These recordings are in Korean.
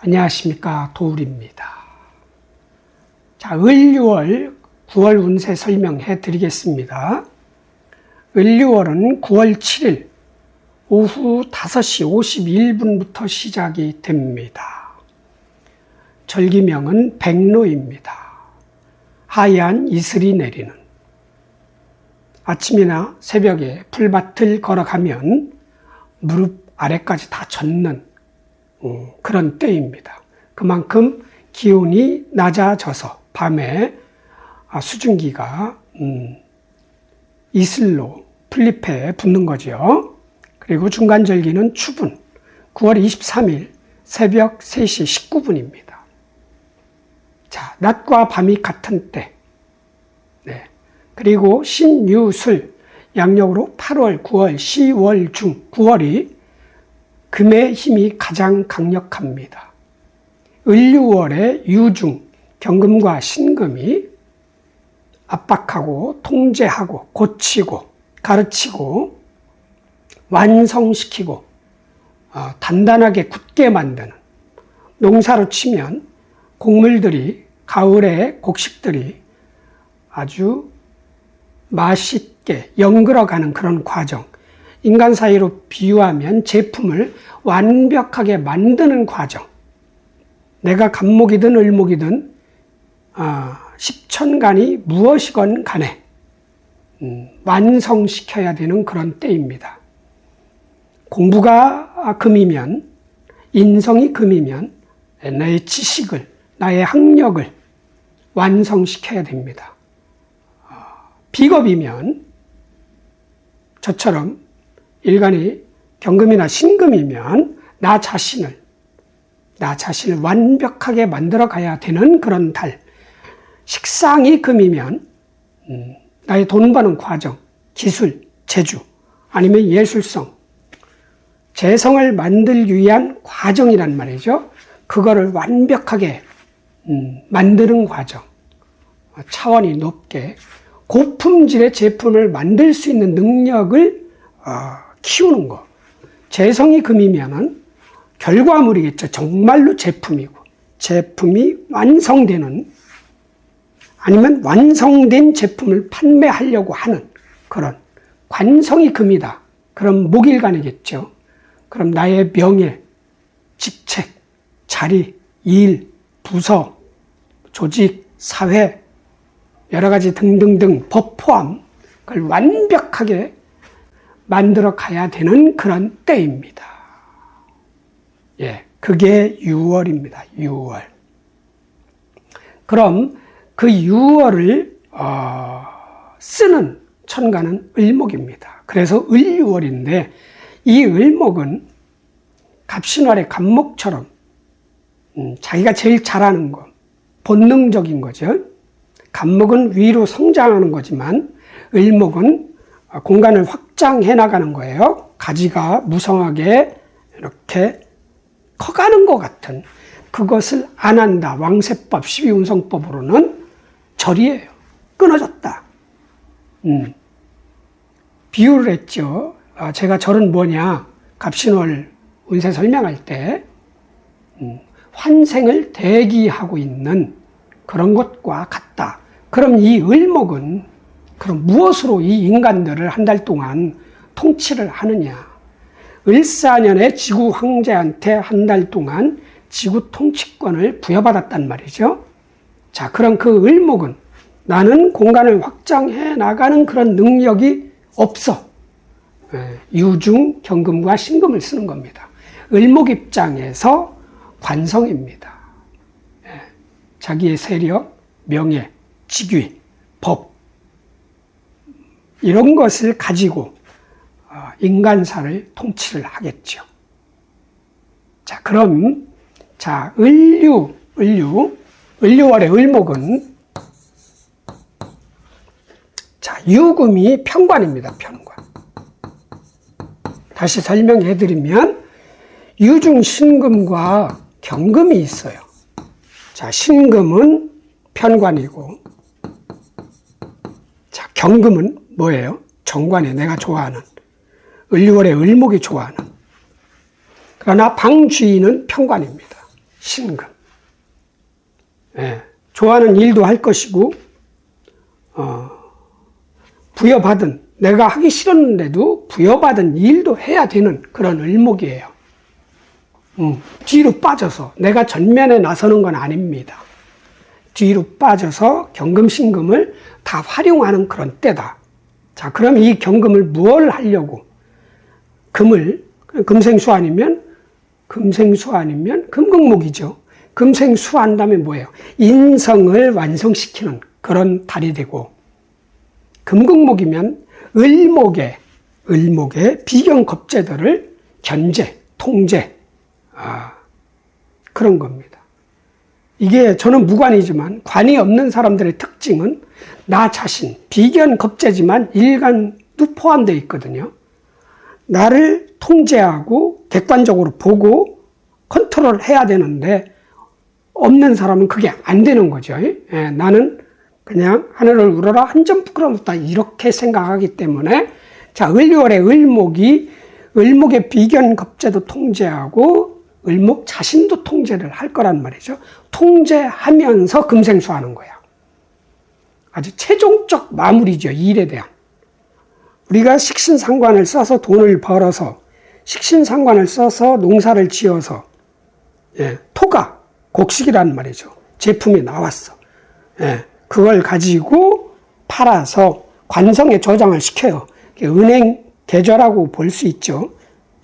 안녕하십니까, 도울입니다. 자, 을유월 9월 운세 설명해 드리겠습니다. 을유월은 9월 7일 오후 5시 51분부터 시작이 됩니다. 절기명은 백로입니다. 하얀 이슬이 내리는, 아침이나 새벽에 풀밭을 걸어가면 무릎 아래까지 다 젖는 그런 때입니다. 그만큼 기온이 낮아져서 밤에 수증기가 이슬로 풀잎에 붙는 거죠. 그리고 중간절기는 추분, 9월 23일 새벽 3시 19분입니다. 자, 낮과 밤이 같은 때. 네. 그리고 신유술, 양력으로 8월, 9월, 10월 중 9월이 금의 힘이 가장 강력합니다. 을유월의 유중, 경금과 신금이 압박하고 통제하고 고치고 가르치고 완성시키고 단단하게 굳게 만드는, 농사로 치면 곡물들이, 가을의 곡식들이 아주 맛있게 연그러가는 그런 과정, 인간 사이로 비유하면 제품을 완벽하게 만드는 과정, 내가 간목이든 을목이든 십천간이 무엇이건 간에 완성시켜야 되는 그런 때입니다. 공부가 금이면, 인성이 금이면 나의 지식을, 나의 학력을 완성시켜야 됩니다. 비겁이면 저처럼 일간이 경금이나 신금이면 나 자신을 완벽하게 만들어 가야 되는 그런 달. 식상이 금이면 나의 돈 버는 과정, 기술, 재주, 아니면 예술성, 재성을 만들기 위한 과정이란 말이죠. 그거를 완벽하게 만드는 과정, 차원이 높게 고품질의 제품을 만들 수 있는 능력을 키우는 거. 재성이 금이면은 결과물이겠죠. 정말로 제품이고, 제품이 완성되는, 아니면 완성된 제품을 판매하려고 하는 그런 관성이 금이다. 그럼 목일간이겠죠. 그럼 나의 명예, 직책, 자리, 일, 부서, 조직, 사회, 여러 가지 등등등 법 포함, 그걸 완벽하게 만들어 가야 되는 그런 때입니다. 예, 그게 6월입니다. 6월. 그럼 그 6월을 쓰는 천간은 을목입니다. 그래서 을유월인데, 이 을목은 갑신월의 갑목처럼 자기가 제일 잘하는 거, 본능적인 거죠. 갑목은 위로 성장하는 거지만 을목은 공간을 확장해 나가는 거예요. 가지가 무성하게 이렇게 커가는 것 같은, 그것을 안 한다. 왕세법, 12운성법으로는 절이에요. 끊어졌다. 비유를 했죠. 제가 절은 뭐냐, 갑신월 운세 설명할 때 환생을 대기하고 있는 그런 것과 같다. 그럼 이 을목은 그럼 무엇으로 이 인간들을 한 달 동안 통치를 하느냐? 을사년의 지구 황제한테 한 달 동안 지구 통치권을 부여받았단 말이죠. 자, 그럼 그 을목은 나는 공간을 확장해 나가는 그런 능력이 없어. 유중, 경금과 신금을 쓰는 겁니다. 을목 입장에서 관성입니다. 자기의 세력, 명예, 직위, 법, 이런 것을 가지고 인간사를 통치를 하겠죠. 자, 그럼 을유월의 을목은 유금이 편관입니다. 편관. 다시 설명해 드리면 유중 신금과 경금이 있어요. 자, 신금은 편관이고, 자, 경금은 뭐예요? 정관에 내가 좋아하는, 을유월의 을목이 좋아하는. 그러나 방주인은 편관입니다. 신금. 예, 좋아하는 일도 할 것이고, 부여받은, 내가 하기 싫었는데도 부여받은 일도 해야 되는 그런 을목이에요. 뒤로 빠져서 내가 전면에 나서는 건 아닙니다. 뒤로 빠져서 경금, 신금을 다 활용하는 그런 때다. 자, 그럼 이 경금을 무엇을 하려고? 금생수 아니면 금극목이죠. 금생수 한다면 뭐예요? 인성을 완성시키는 그런 달이 되고, 금극목이면 을목의 비견겁제들을 견제, 통제, 그런 겁니다. 이게 저는 무관이지만 관이 없는 사람들의 특징은 나 자신, 비견겁제지만 일간도 포함되어 있거든요. 나를 통제하고 객관적으로 보고 컨트롤 해야 되는데 없는 사람은 그게 안 되는 거죠. 예, 나는 그냥 하늘을 우러러 한 점 부끄러움없다 이렇게 생각하기 때문에 자, 을유월의 을목의 비견겁제도 통제하고 을목 자신도 통제를 할 거란 말이죠. 통제하면서 금생수하는 거야. 아주 최종적 마무리죠. 일에 대한. 우리가 식신상관을 써서 돈을 벌어서 식신상관을 써서 농사를 지어서 토가 곡식이란 말이죠. 제품이 나왔어. 그걸 가지고 팔아서 관성에 저장을 시켜요. 은행 계좌라고 볼 수 있죠.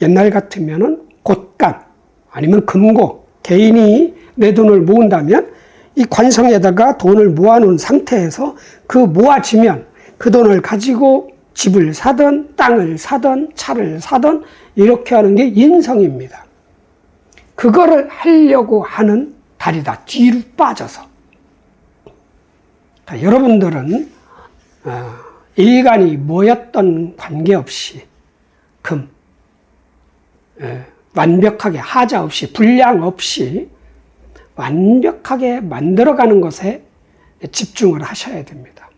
옛날 같으면은 곳간 아니면 금고, 개인이 내 돈을 모은다면 이 관성에다가 돈을 모아놓은 상태에서 그 모아지면 그 돈을 가지고 집을 사든 땅을 사든 차를 사든 이렇게 하는 게 인성입니다. 그거를 하려고 하는 달이다. 뒤로 빠져서. 그러니까 여러분들은 일간이 모였던 관계없이 완벽하게 하자 없이 불량 없이 완벽하게 만들어가는 것에 집중을 하셔야 됩니다.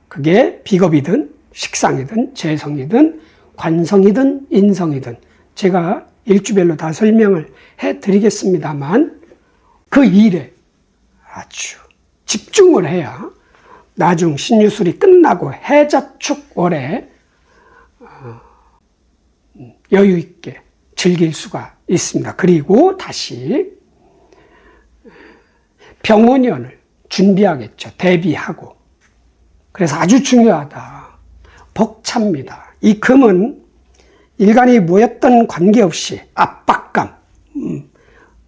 그게 비겁이든 식상이든 재성이든 관성이든 인성이든 제가 일주별로 다 설명을 해드리겠습니다만 그 일에 아주 집중을 해야 나중 신유술이 끝나고 해자축월에 여유 있게 즐길 수가 있습니다. 그리고 다시 병원연을 준비하겠죠. 대비하고. 그래서 아주 중요하다. 벅찹니다. 이 금은 일간이 모였던 관계없이 압박감,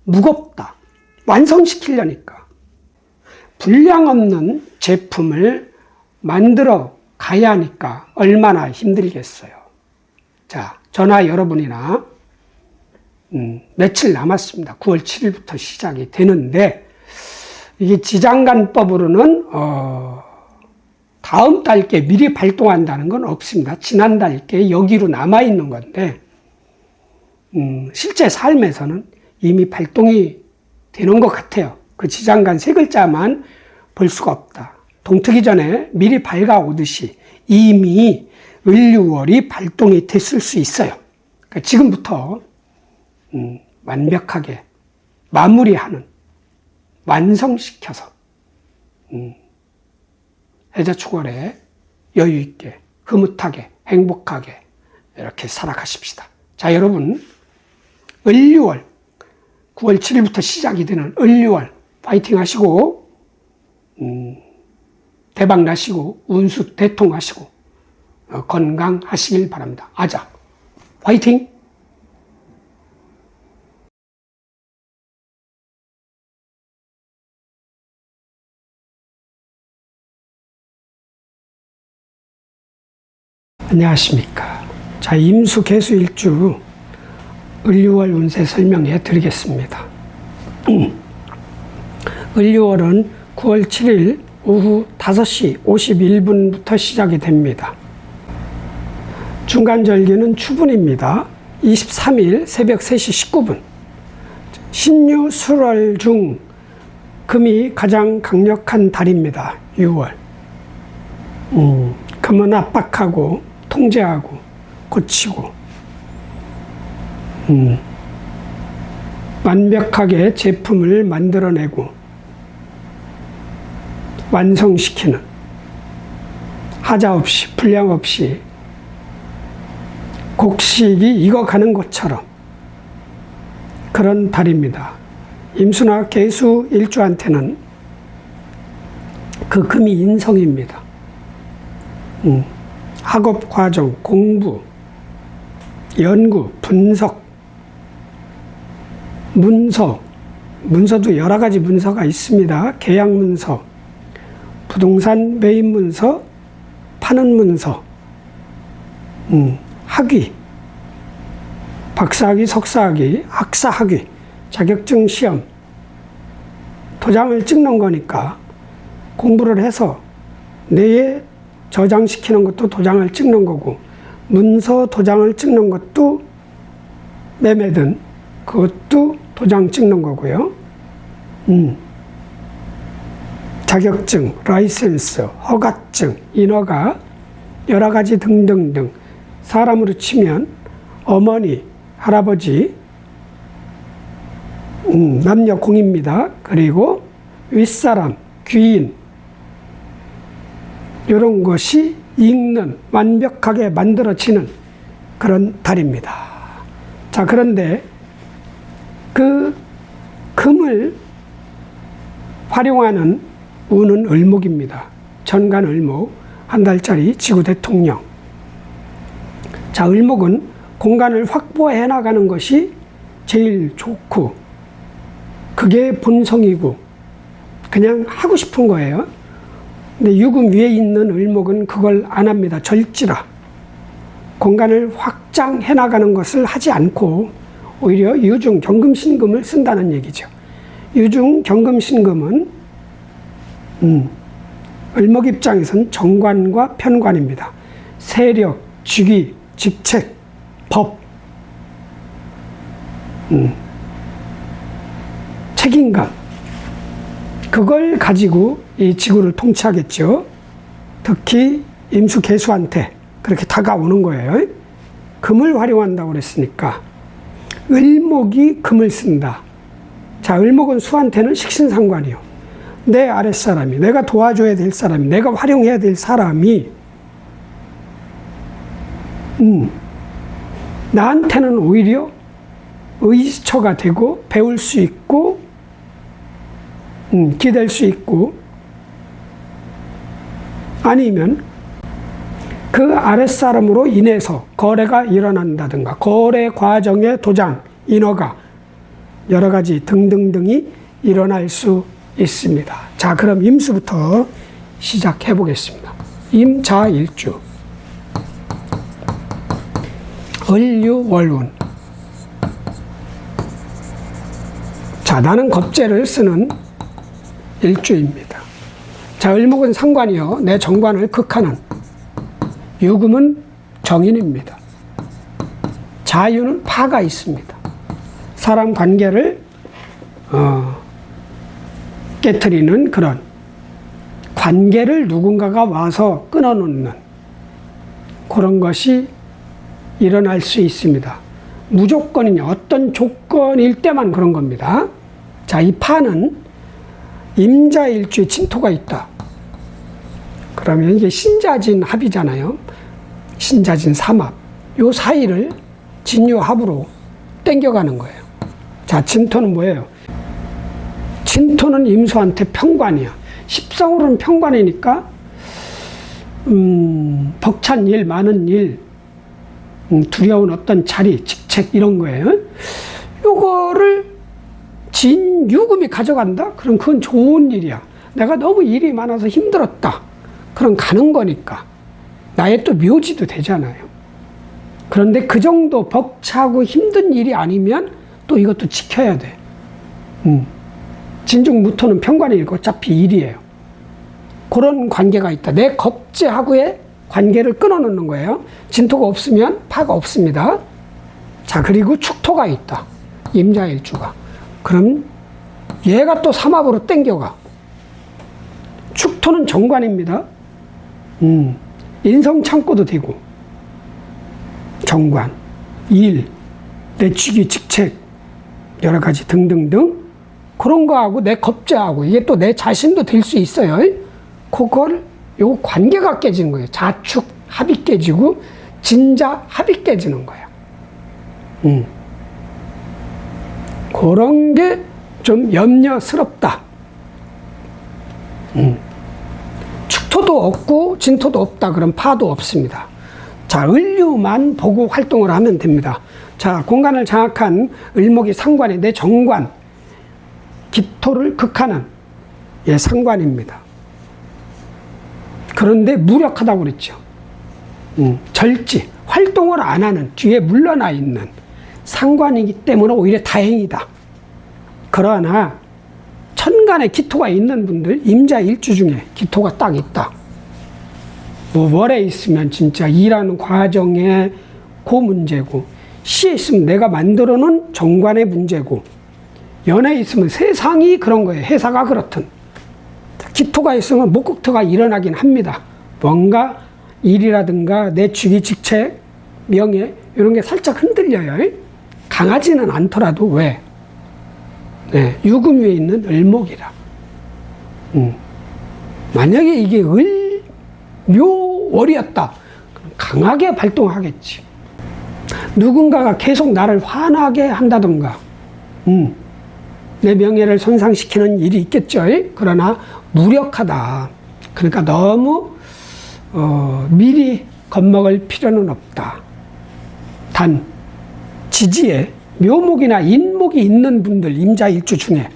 무겁다. 완성시키려니까. 분량 없는 제품을 만들어 가야 하니까 얼마나 힘들겠어요. 자, 저나 여러분이나 며칠 남았습니다. 9월 7일부터 시작이 되는데 이게 지장간법으로는 다음 달께 미리 발동한다는 건 없습니다. 지난 달께 여기로 남아있는 건데 실제 삶에서는 이미 발동이 되는 것 같아요. 그 지장간 세 글자만 볼 수가 없다. 동트기 전에 미리 밝아오듯이 이미 을유월이 발동이 됐을 수 있어요. 그러니까 지금부터 완벽하게 마무리하는, 완성시켜서 해자축월에 여유 있게, 흐뭇하게, 행복하게 이렇게 살아가십시다. 자, 여러분, 을유월 9월 7일부터 시작이 되는 을유월 파이팅 하시고 대박 나시고 운수 대통하시고 건강하시길 바랍니다. 아자 파이팅! 안녕하십니까. 자, 임수 개수 일주 을유월 운세 설명해 드리겠습니다. 을유월은 9월 7일 오후 5시 51분부터 시작이 됩니다. 중간절기는 추분입니다. 23일 새벽 3시 19분. 신유 술월 중 금이 가장 강력한 달입니다. 6월. 금은 압박하고 통제하고 완벽하게 제품을 만들어내고 완성시키는, 하자 없이 불량 없이 곡식이 익어가는 것처럼 그런 달입니다. 임수나 계수 일주한테는 그 금이 인성입니다. 학업 과정, 공부, 연구, 분석, 문서도 여러 가지 문서가 있습니다. 계약 문서, 부동산 매입 문서, 파는 문서, 학위, 박사학위, 석사학위, 학사학위, 자격증 시험, 도장을 찍는 거니까 공부를 해서 내에 저장시키는 것도 도장을 찍는 거고, 문서 도장을 찍는 것도 매매든 그것도 도장 찍는 거고요. 자격증, 라이센스, 허가증, 인허가, 여러 가지 등등등. 사람으로 치면 어머니, 할아버지, 남녀 공입니다. 그리고 윗사람, 귀인, 이런 것이 읽는, 완벽하게 만들어지는 그런 달입니다. 자, 그런데 그 금을 활용하는 운은 을목입니다. 전간 을목, 한 달짜리 지구 대통령. 자, 을목은 공간을 확보해 나가는 것이 제일 좋고, 그게 본성이고, 그냥 하고 싶은 거예요. 근데 유금 위에 있는 을목은 그걸 안 합니다. 절지라. 공간을 확장해 나가는 것을 하지 않고, 오히려 유중 경금신금을 쓴다는 얘기죠. 유중 경금신금은 을목 입장에선 정관과 편관입니다. 세력, 직위, 직책, 법, 책임감, 그걸 가지고 이 지구를 통치하겠죠. 특히 임수 개수한테 그렇게 다가오는 거예요. 금을 활용한다고 그랬으니까 을목이 금을 쓴다. 자, 을목은 수한테는 식신상관이요. 내 아랫사람이, 내가 도와줘야 될 사람이, 내가 활용해야 될 사람이 나한테는 오히려 의지처가 되고 배울 수 있고 기댈 수 있고, 아니면 그 아랫사람으로 인해서 거래가 일어난다든가, 거래 과정의 도장, 인허가, 여러 가지 등등등이 일어날 수 있습니다. 자, 그럼 임수부터 시작해 보겠습니다. 임자일주, 을유월운. 자, 나는 겁재를 쓰는 일주입니다. 자, 을목은 상관이요, 내 정관을 극하는, 유금은 정인입니다. 자유는 파가 있습니다. 사람 관계를 깨트리는 그런 관계를 누군가가 와서 끊어놓는 그런 것이 일어날 수 있습니다. 무조건이냐, 어떤 조건일 때만 그런 겁니다. 자, 이 파는 임자일주에 진토가 있다. 그러면 이게 신자진 합이잖아요. 신자진 삼합. 요 사이를 진유합으로 땡겨가는 거예요. 자, 진토는 뭐예요? 진토는 임수한테 편관이야. 십성으로는 편관이니까 벅찬 일, 많은 일, 두려운 어떤 자리, 직책 이런 거예요. 요거를 진유금이 가져간다? 그럼 그건 좋은 일이야. 내가 너무 일이 많아서 힘들었다. 그럼 가는 거니까. 나의 또 묘지도 되잖아요. 그런데 그 정도 벅차고 힘든 일이 아니면 또 이것도 지켜야 돼. 진중무토는 편관이니까 어차피 일이에요. 그런 관계가 있다. 내 겁재하고의 관계를 끊어놓는 거예요. 진토가 없으면 파가 없습니다. 자, 그리고 축토가 있다. 임자일주가. 그럼 얘가 또 삼합으로 땡겨가. 축토는 정관입니다. 인성창고도 되고, 정관, 일, 내 직위, 직책, 여러 가지 등등등. 그런 거하고 내 겁제하고 이게 또 내 자신도 될 수 있어요. 그걸 요 관계가 깨지는 거예요. 자축 합이 깨지고 진자 합이 깨지는 거야. 그런 게 좀 염려스럽다. 축토도 없고 진토도 없다. 그럼 파도 없습니다. 자, 을류만 보고 활동을 하면 됩니다. 자, 공간을 장악한 을목이 상관이 내 정관, 기토를 극하는 상관입니다. 그런데 무력하다고 그랬죠. 절지, 활동을 안 하는, 뒤에 물러나 있는 상관이기 때문에 오히려 다행이다. 그러나 천간에 기토가 있는 분들, 임자 일주 중에 기토가 딱 있다. 뭐 월에 있으면 진짜 일하는 과정에 그 문제고, 시에 있으면 내가 만들어 놓은 정관의 문제고, 연애에 있으면 세상이 그런 거예요. 회사가 그렇든. 기토가 있으면 목극토가 일어나긴 합니다. 뭔가 일이라든가 내 직위, 직책, 명예 이런 게 살짝 흔들려요. 강하지는 않더라도 왜? 네, 유금 위에 있는 을목이라. 만약에 이게 묘월이었다. 그럼 강하게 발동하겠지. 누군가가 계속 나를 화나게 한다던가, 내 명예를 손상시키는 일이 있겠죠. 그러나 무력하다. 그러니까 너무 미리 겁먹을 필요는 없다. 단 지지에 묘목이나 인목이 있는 분들, 임자일주 중에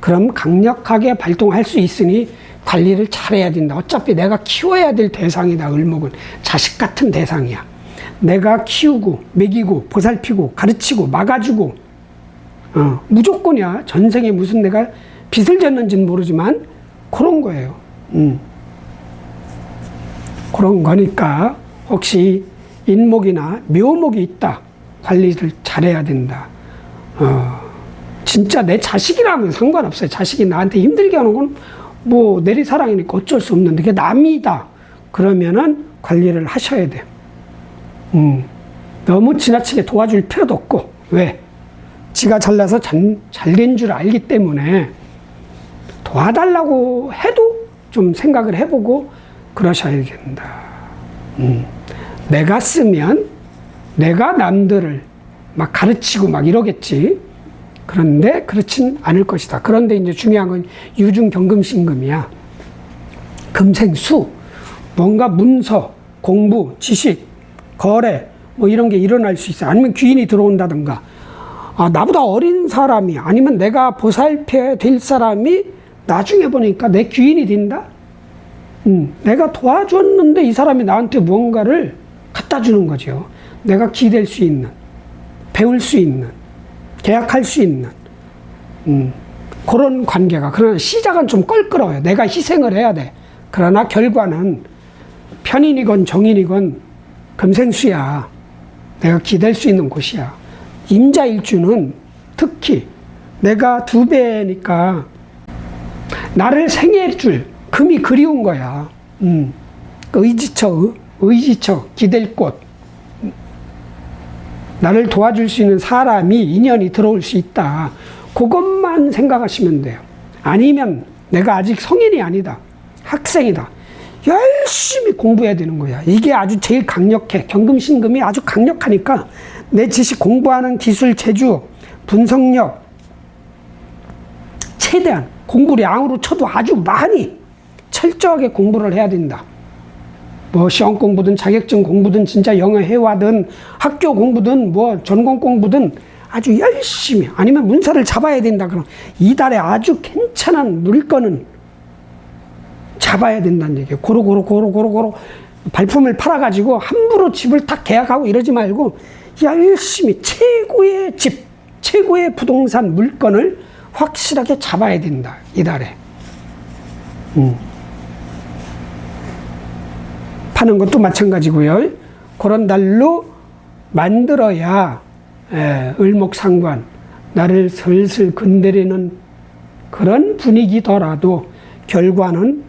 그럼 강력하게 발동할 수 있으니 관리를 잘해야 된다. 어차피 내가 키워야 될 대상이다. 을목은 자식 같은 대상이야. 내가 키우고 먹이고 보살피고 가르치고 막아주고 무조건이야. 전생에 무슨 내가 빚을 졌는지는 모르지만 그런 거예요. 그런 거니까 혹시 인목이나 묘목이 있다. 관리를 잘해야 된다. 진짜 내 자식이라면 상관없어요. 자식이 나한테 힘들게 하는 건 뭐 내리사랑이니까 어쩔 수 없는데 그게 남이다. 그러면은 관리를 하셔야 돼요. 너무 지나치게 도와줄 필요도 없고. 왜? 지가 잘나서 잘된 줄 알기 때문에 도와달라고 해도 좀 생각을 해보고 그러셔야 된다. 내가 쓰면 내가 남들을 막 가르치고 막 이러겠지. 그런데 그렇진 않을 것이다. 그런데 이제 중요한 건 유중경금신금이야. 금생수, 뭔가 문서, 공부, 지식, 거래 뭐 이런 게 일어날 수 있어. 아니면 귀인이 들어온다든가, 나보다 어린 사람이 아니면 내가 보살펴야 될 사람이 나중에 보니까 내 귀인이 된다. 내가 도와줬는데 이 사람이 나한테 무언가를 갖다 주는 거죠. 내가 기댈 수 있는, 배울 수 있는, 계약할 수 있는 그런 관계가. 그러나 시작은 좀 껄끄러워요. 내가 희생을 해야 돼. 그러나 결과는 편인이건 정인이건 금생수야. 내가 기댈 수 있는 곳이야. 임자일주는 특히 내가 2배니까 나를 생애줄 금이 그리운 거야. 의지처 기댈 곳, 나를 도와줄 수 있는 사람이 인연이 들어올 수 있다. 그것만 생각하시면 돼요. 아니면 내가 아직 성인이 아니다. 학생이다. 열심히 공부해야 되는 거야. 이게 아주 제일 강력해. 경금신금이 아주 강력하니까 내 지식, 공부하는 기술, 재주, 분석력 최대한 공부량으로 쳐도 아주 많이 철저하게 공부를 해야 된다. 뭐 시험 공부든 자격증 공부든 진짜 영어 회화든 학교 공부든 뭐 전공 공부든 아주 열심히, 아니면 문서를 잡아야 된다. 그럼 이달에 아주 괜찮은 물건은 잡아야 된다는 얘기예요. 고루 발품을 팔아가지고 함부로 집을 딱 계약하고 이러지 말고 열심히 최고의 집, 최고의 부동산 물건을 확실하게 잡아야 된다. 이달에. 파는 것도 마찬가지고요. 그런 달로 만들어야 을목상관, 나를 슬슬 건드리는 그런 분위기더라도 결과는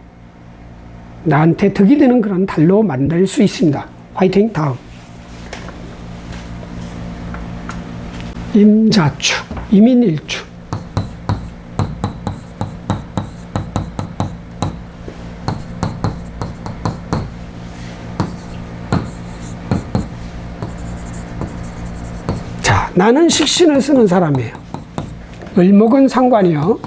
나한테 득이 되는 그런 달로 만들 수 있습니다. 화이팅! 다음 임자축. 이민일주. 자, 나는 식신을 쓰는 사람이에요. 을목은 상관이요.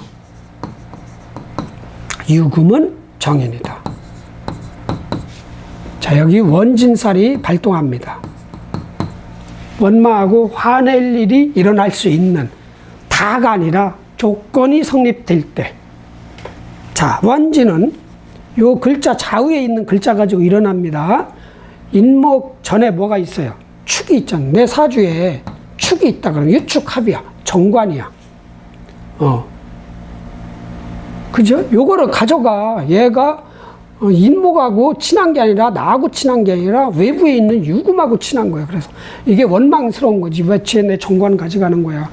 유금은 정인이다. 자, 여기 원진살이 발동합니다. 원마하고 화낼 일이 일어날 수 있는, 다가 아니라 조건이 성립될 때. 자, 원진은 요 글자 좌우에 있는 글자 가지고 일어납니다. 인목 전에 뭐가 있어요? 축이 있잖아. 내 사주에 축이 있다 그러면 유축합이야. 정관이야. 그죠? 요거를 가져가. 얘가 인목하고 친한 게 아니라, 나하고 친한 게 아니라 외부에 있는 유금하고 친한 거야. 그래서 이게 원망스러운 거지. 왜 내 정관 가져가는 거야?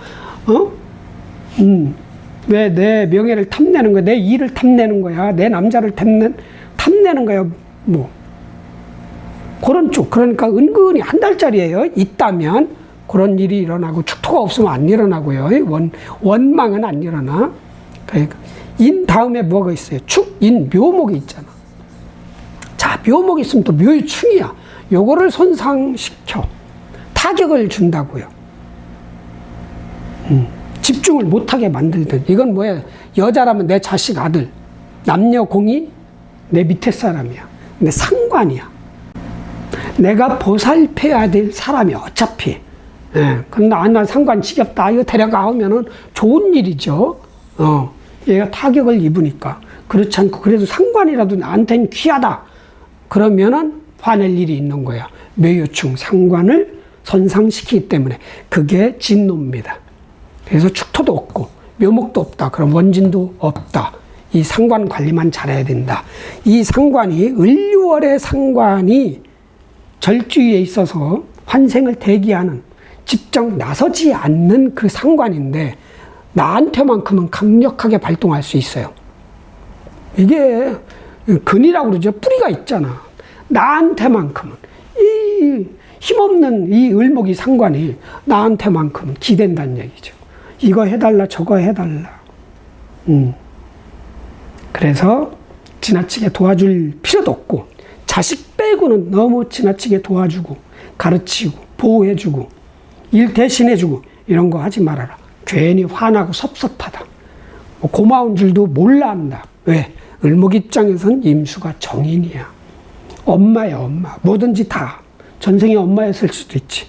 왜 내 명예를 탐내는 거야? 내 일을 탐내는 거야? 내 남자를 탐내는 거야? 뭐. 그런 쪽. 그러니까 은근히 한 달짜리예요. 있다면 그런 일이 일어나고, 축토가 없으면 안 일어나고요. 원망은 안 일어나. 그러니까 인 다음에 뭐가 있어요? 축, 인, 묘목이 있잖아. 자, 묘목이 있으면 또 묘유충이야. 요거를 손상시켜 타격을 준다고요. 집중을 못하게 만들든. 이건 뭐야? 여자라면 내 자식, 아들. 남녀 공이 내 밑에 사람이야. 근데 상관이야. 내가 보살펴야 될 사람이 어차피. 근데 난 상관 지겹다. 이거 데려가 하면은 좋은 일이죠. 얘가 타격을 입으니까. 그렇지 않고 그래도 상관이라도 나한테는 귀하다. 그러면은 화낼 일이 있는 거야. 묘유충, 상관을 손상시키기 때문에. 그게 진노입니다. 그래서 축토도 없고 묘목도 없다. 그럼 원진도 없다. 이 상관 관리만 잘해야 된다. 이 상관이, 을유월의 상관이 절주위에 있어서 환생을 대기하는, 직접 나서지 않는 그 상관인데 나한테만큼은 강력하게 발동할 수 있어요. 이게 근이라고 그러죠. 뿌리가 있잖아. 나한테만큼은. 이 힘없는 이 을목이 상관이 나한테만큼은 기댄다는 얘기죠. 이거 해달라, 저거 해달라. 그래서 지나치게 도와줄 필요도 없고, 자식 빼고는 너무 지나치게 도와주고, 가르치고, 보호해주고, 일 대신해주고, 이런 거 하지 말아라. 괜히 화나고 섭섭하다. 고마운 줄도 몰라 한다. 왜? 을목 입장에선 임수가 정인이야. 엄마야, 엄마. 뭐든지 다. 전생에 엄마였을 수도 있지.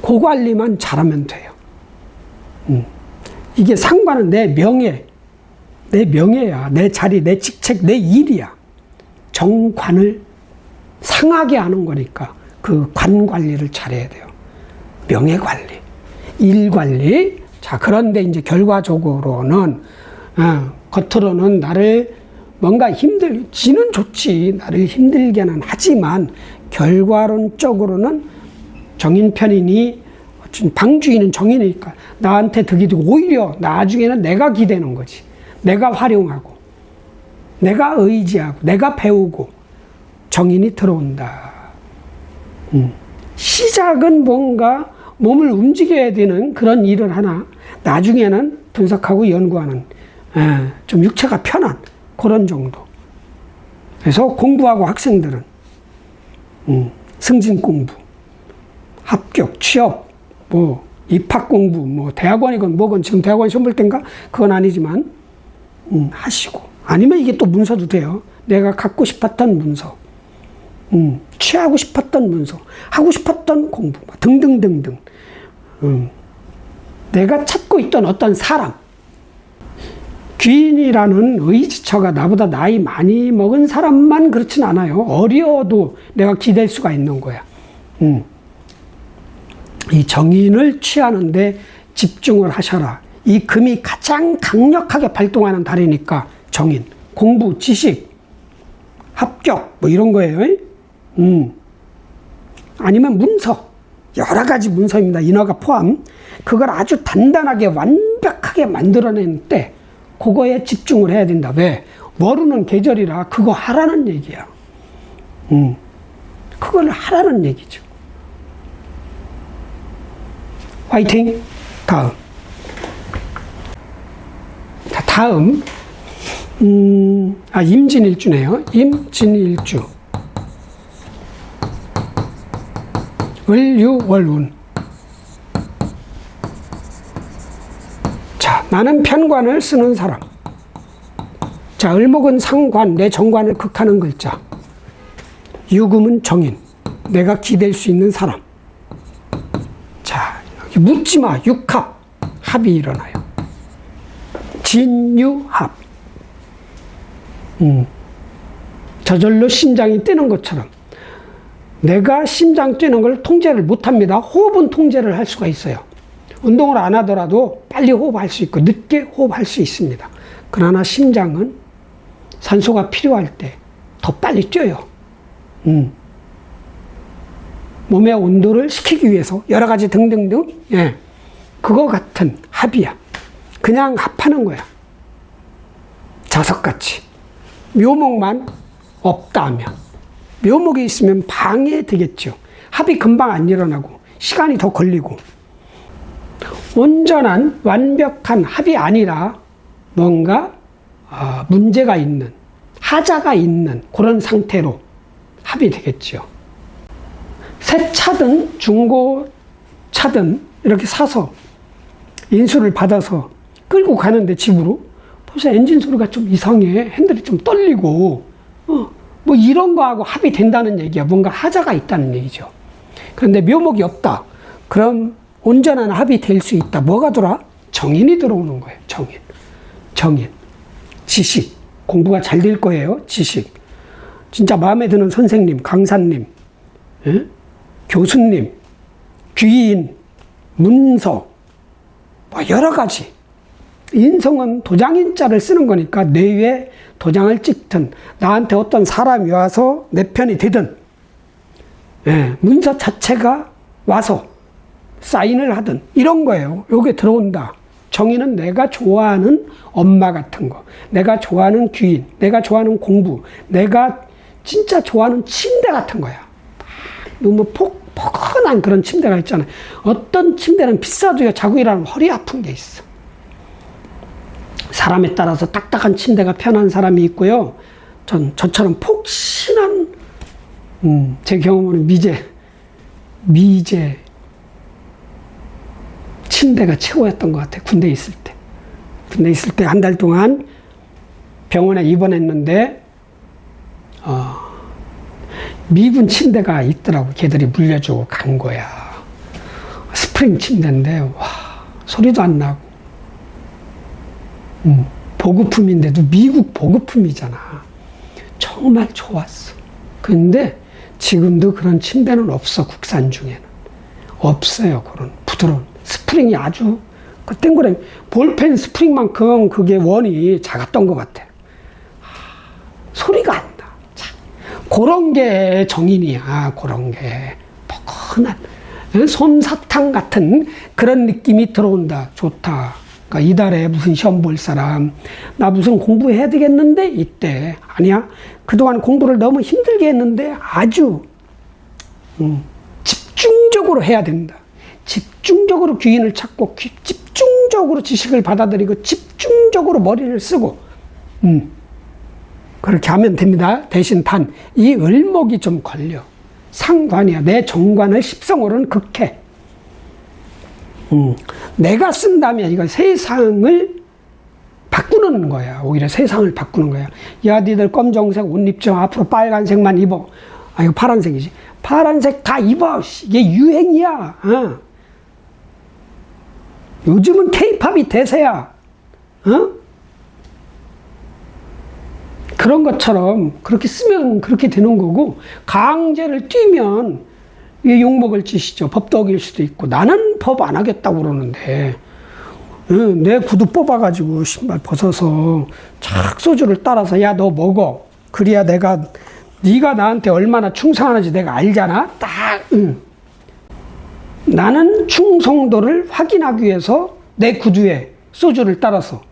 그 관리만 잘하면 돼요. 이게 상관은 내 명예, 내 명예야. 내 자리, 내 직책, 내 일이야. 정관을 상하게 하는 거니까 그 관 관리를 잘해야 돼요. 명예 관리, 일 관리. 자, 그런데 이제 결과적으로는, 겉으로는 나를 뭔가 지는 좋지. 나를 힘들게는 하지만, 결과론적으로는 정인편이니, 방주인은 정인이니까 나한테 득이 되고, 오히려 나중에는 내가 기대는 거지. 내가 활용하고, 내가 의지하고, 내가 배우고, 정인이 들어온다. 시작은 뭔가 몸을 움직여야 되는 그런 일을 하나, 나중에는 분석하고 연구하는, 좀 육체가 편한 그런 정도. 그래서 공부하고 학생들은 승진 공부, 합격, 취업, 뭐 입학 공부, 뭐 대학원이건 뭐건, 지금 대학원 시험 볼 땐가? 그건 아니지만 하시고, 아니면 이게 또 문서도 돼요. 내가 갖고 싶었던 문서, 취하고 싶었던 문서, 하고 싶었던 공부 등등등등. 내가 찾고 있던 어떤 사람, 귀인이라는 의지처가 나보다 나이 많이 먹은 사람만 그렇진 않아요. 어려도 내가 기댈 수가 있는 거야. 이 정인을 취하는데 집중을 하셔라. 이 금이 가장 강력하게 발동하는 달이니까 정인, 공부, 지식, 합격 뭐 이런 거예요. 아니면 문서, 여러 가지 문서입니다. 인허가 포함. 그걸 아주 단단하게 완벽하게 만들어낸 때 그거에 집중을 해야 된다. 왜? 모르는 계절이라 그거 하라는 얘기야. 그걸 하라는 얘기죠. 화이팅! 다음. 자, 다음. 임진일주네요. 임진일주. 을유월운. 자, 나는 편관을 쓰는 사람. 자, 을목은 상관, 내 정관을 극하는 글자. 유금은 정인, 내가 기댈 수 있는 사람. 자, 여기 묻지마, 육합, 합이 일어나요. 진유합. 저절로 심장이 뛰는 것처럼 내가 심장 뛰는 걸 통제를 못합니다. 호흡은 통제를 할 수가 있어요. 운동을 안 하더라도 빨리 호흡할 수 있고 늦게 호흡할 수 있습니다. 그러나 심장은 산소가 필요할 때 더 빨리 뛰어요. 몸의 온도를 식히기 위해서 여러 가지 등등등, 예, 그거 같은 합이야. 그냥 합하는 거야. 자석같이. 묘목만 없다 하면, 묘목이 있으면 방해되겠죠. 합이 금방 안 일어나고 시간이 더 걸리고. 온전한 완벽한 합이 아니라 뭔가 문제가 있는, 하자가 있는 그런 상태로 합이 되겠죠. 새 차든 중고차든 이렇게 사서 인수를 받아서 끌고 가는데 집으로 벌써 엔진 소리가 좀 이상해. 핸들이 좀 떨리고 뭐 이런 거하고 합이 된다는 얘기야. 뭔가 하자가 있다는 얘기죠. 그런데 묘목이 없다. 그럼 온전한 합이 될 수 있다. 뭐가 들어와? 정인이 들어오는 거예요. 정인. 지식. 공부가 잘 될 거예요. 지식. 진짜 마음에 드는 선생님, 강사님, 예? 교수님, 귀인, 문서, 뭐 여러 가지. 인성은 도장인자를 쓰는 거니까 뇌에 도장을 찍든 나한테 어떤 사람이 와서 내 편이 되든, 예, 문서 자체가 와서 사인을 하든 이런 거예요. 요게 들어온다. 정의는 내가 좋아하는 엄마 같은 거, 내가 좋아하는 귀인, 내가 좋아하는 공부, 내가 진짜 좋아하는 침대 같은 거야. 너무 포근한 그런 침대가 있잖아요. 어떤 침대는 비싸도요, 자고 일하면 허리 아픈 게 있어. 사람에 따라서 딱딱한 침대가 편한 사람이 있고요. 저처럼 폭신한, 제 경험으로는 미제 침대가 최고였던 것 같아요. 군대 있을 때 한 달 동안 병원에 입원했는데, 미군 침대가 있더라고. 걔들이 물려주고 간 거야. 스프링 침대인데, 와, 소리도 안 나고. 보급품인데도 미국 보급품이잖아. 정말 좋았어. 근데 지금도 그런 침대는 없어. 국산 중에는 없어요. 그런 부드러운 스프링이 아주, 그땐 그래 볼펜 스프링만큼 그게 원이 작았던 것 같아. 소리가 안 나. 자, 그런 게 정인이야. 그런 게 포근한 솜사탕 같은 그런 느낌이 들어온다. 좋다. 그러니까 이달에 무슨 시험 볼 사람, 나 무슨 공부해야 되겠는데, 이때 아니야. 그동안 공부를 너무 힘들게 했는데 아주 집중적으로 해야 된다. 집중적으로 귀인을 찾고 집중적으로 지식을 받아들이고 집중적으로 머리를 쓰고 그렇게 하면 됩니다. 대신 단 이 을목이 좀 걸려. 상관이야. 내 정관을 십성으로는 극해. 내가 쓴다면 이거 세상을 바꾸는 거야. 오히려 세상을 바꾸는 거야. 야, 니들 검정색 옷 입지 마. 앞으로 빨간색만 입어. 아, 이거 파란색이지. 파란색 다 입어. 이게 유행이야. 요즘은 케이팝이 대세야. 그런 것처럼 그렇게 쓰면 그렇게 되는 거고, 강제를 띄면 이게 욕먹을 짓이죠. 법도 어길 수도 있고. 나는 법 안 하겠다고 그러는데, 내 구두 뽑아가지고 신발 벗어서 착 소주를 따라서, 야, 너 먹어. 그래야 네가 나한테 얼마나 충성하는지 내가 알잖아. 딱. 나는 충성도를 확인하기 위해서 내 구두에 소주를 따라서,